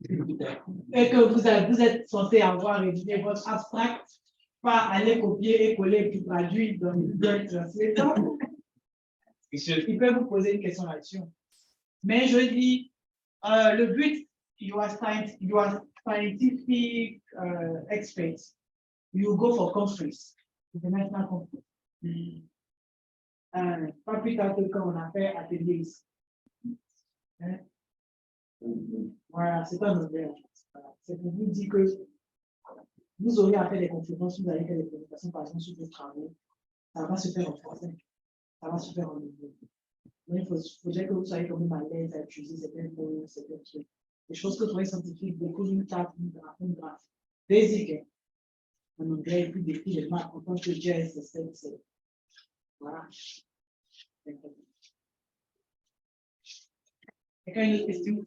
et que vous êtes censé avoir rédigé votre abstract, pas aller copier et coller et puis traduire dans le Google Translator, il peut vous poser une question là-dessus. Mais je dis, le but, you are scientific experts, you go for conference, international conference. Pas plus tard que quand on a fait atelier ici. Hein? Voilà, c'est pas mauvais. C'est pour vous dire que vous aurez à faire des conférences, vous allez faire des présentations, par exemple, sur vos travaux. Ça va se faire en français. Ça va se faire en anglais. Mais il faudrait que vous soyez quand même à l'aise à utiliser certains mots, certains trucs. Des choses que vous trouvez scientifiques, beaucoup d'une carte, une graphe. Basic. Hein? En anglais, et puis des prix, les marques, en tant que jazz, c'est. Voilà. Quelqu'un a une question?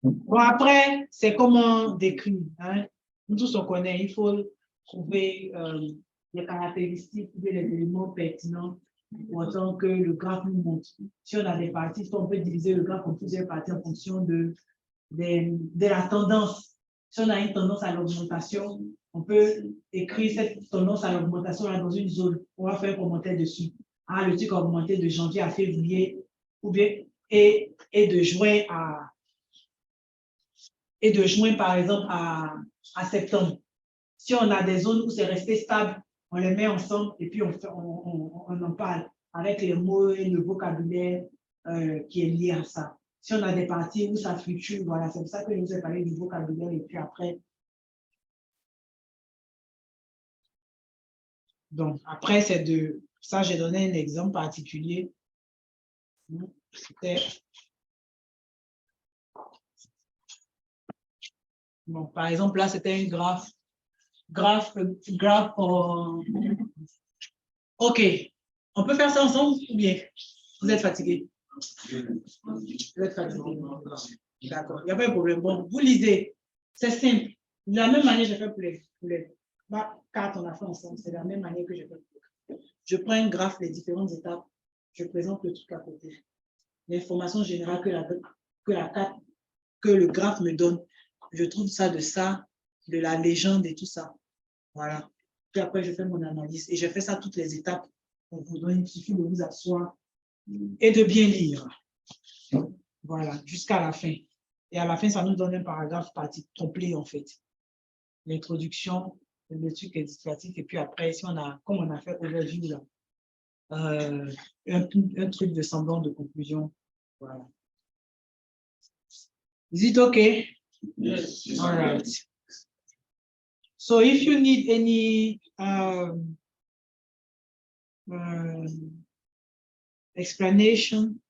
Bon, après, c'est comment décrire. Hein? Nous tous, on connaît, il faut trouver les caractéristiques, trouver les éléments pertinents en tant que le graphe nous montre. Si on a des parties, on peut diviser le graphe en plusieurs parties en fonction de la tendance. Si on a une tendance à l'augmentation, on peut écrire cette tendance à l'augmentation dans une zone. On va faire un commentaire dessus. Ah, le truc a augmenté de janvier à février, ou bien, et de juin par exemple, à septembre. Si on a des zones où c'est resté stable, on les met ensemble et puis on en parle avec les mots et le vocabulaire qui est lié à ça. Si on a des parties où ça fluctue, voilà, c'est pour ça que je vous ai parlé du vocabulaire et puis après. Donc, après, c'est de ça, j'ai donné un exemple particulier. C'était. Bon, par exemple, là, c'était un graphe. OK. On peut faire ça ensemble ou bien vous êtes fatigué? Vous êtes fatigué. D'accord, il n'y a pas de problème. Bon, vous lisez. C'est simple. De la même manière que j'ai fait pour les cartes, on a fait ensemble. C'est de la même manière que j'ai fait pour les cartes. Je prends un graphe, les différentes étapes. Je présente le truc à côté. L'information générale que la carte que le graphe me donne. Je trouve ça, de la légende et tout ça. Voilà. Puis après, je fais mon analyse et je fais ça toutes les étapes. Donc, il suffit de vous asseoir et de bien lire. Voilà, jusqu'à la fin. Et à la fin, ça nous donne un paragraphe partie complet, en fait. L'introduction, le truc explicatif, et puis après, si on a, comme on a fait aujourd'hui, là, un truc de semblant de conclusion. Voilà. Is it okay? Yes. All right. So if you need any explanation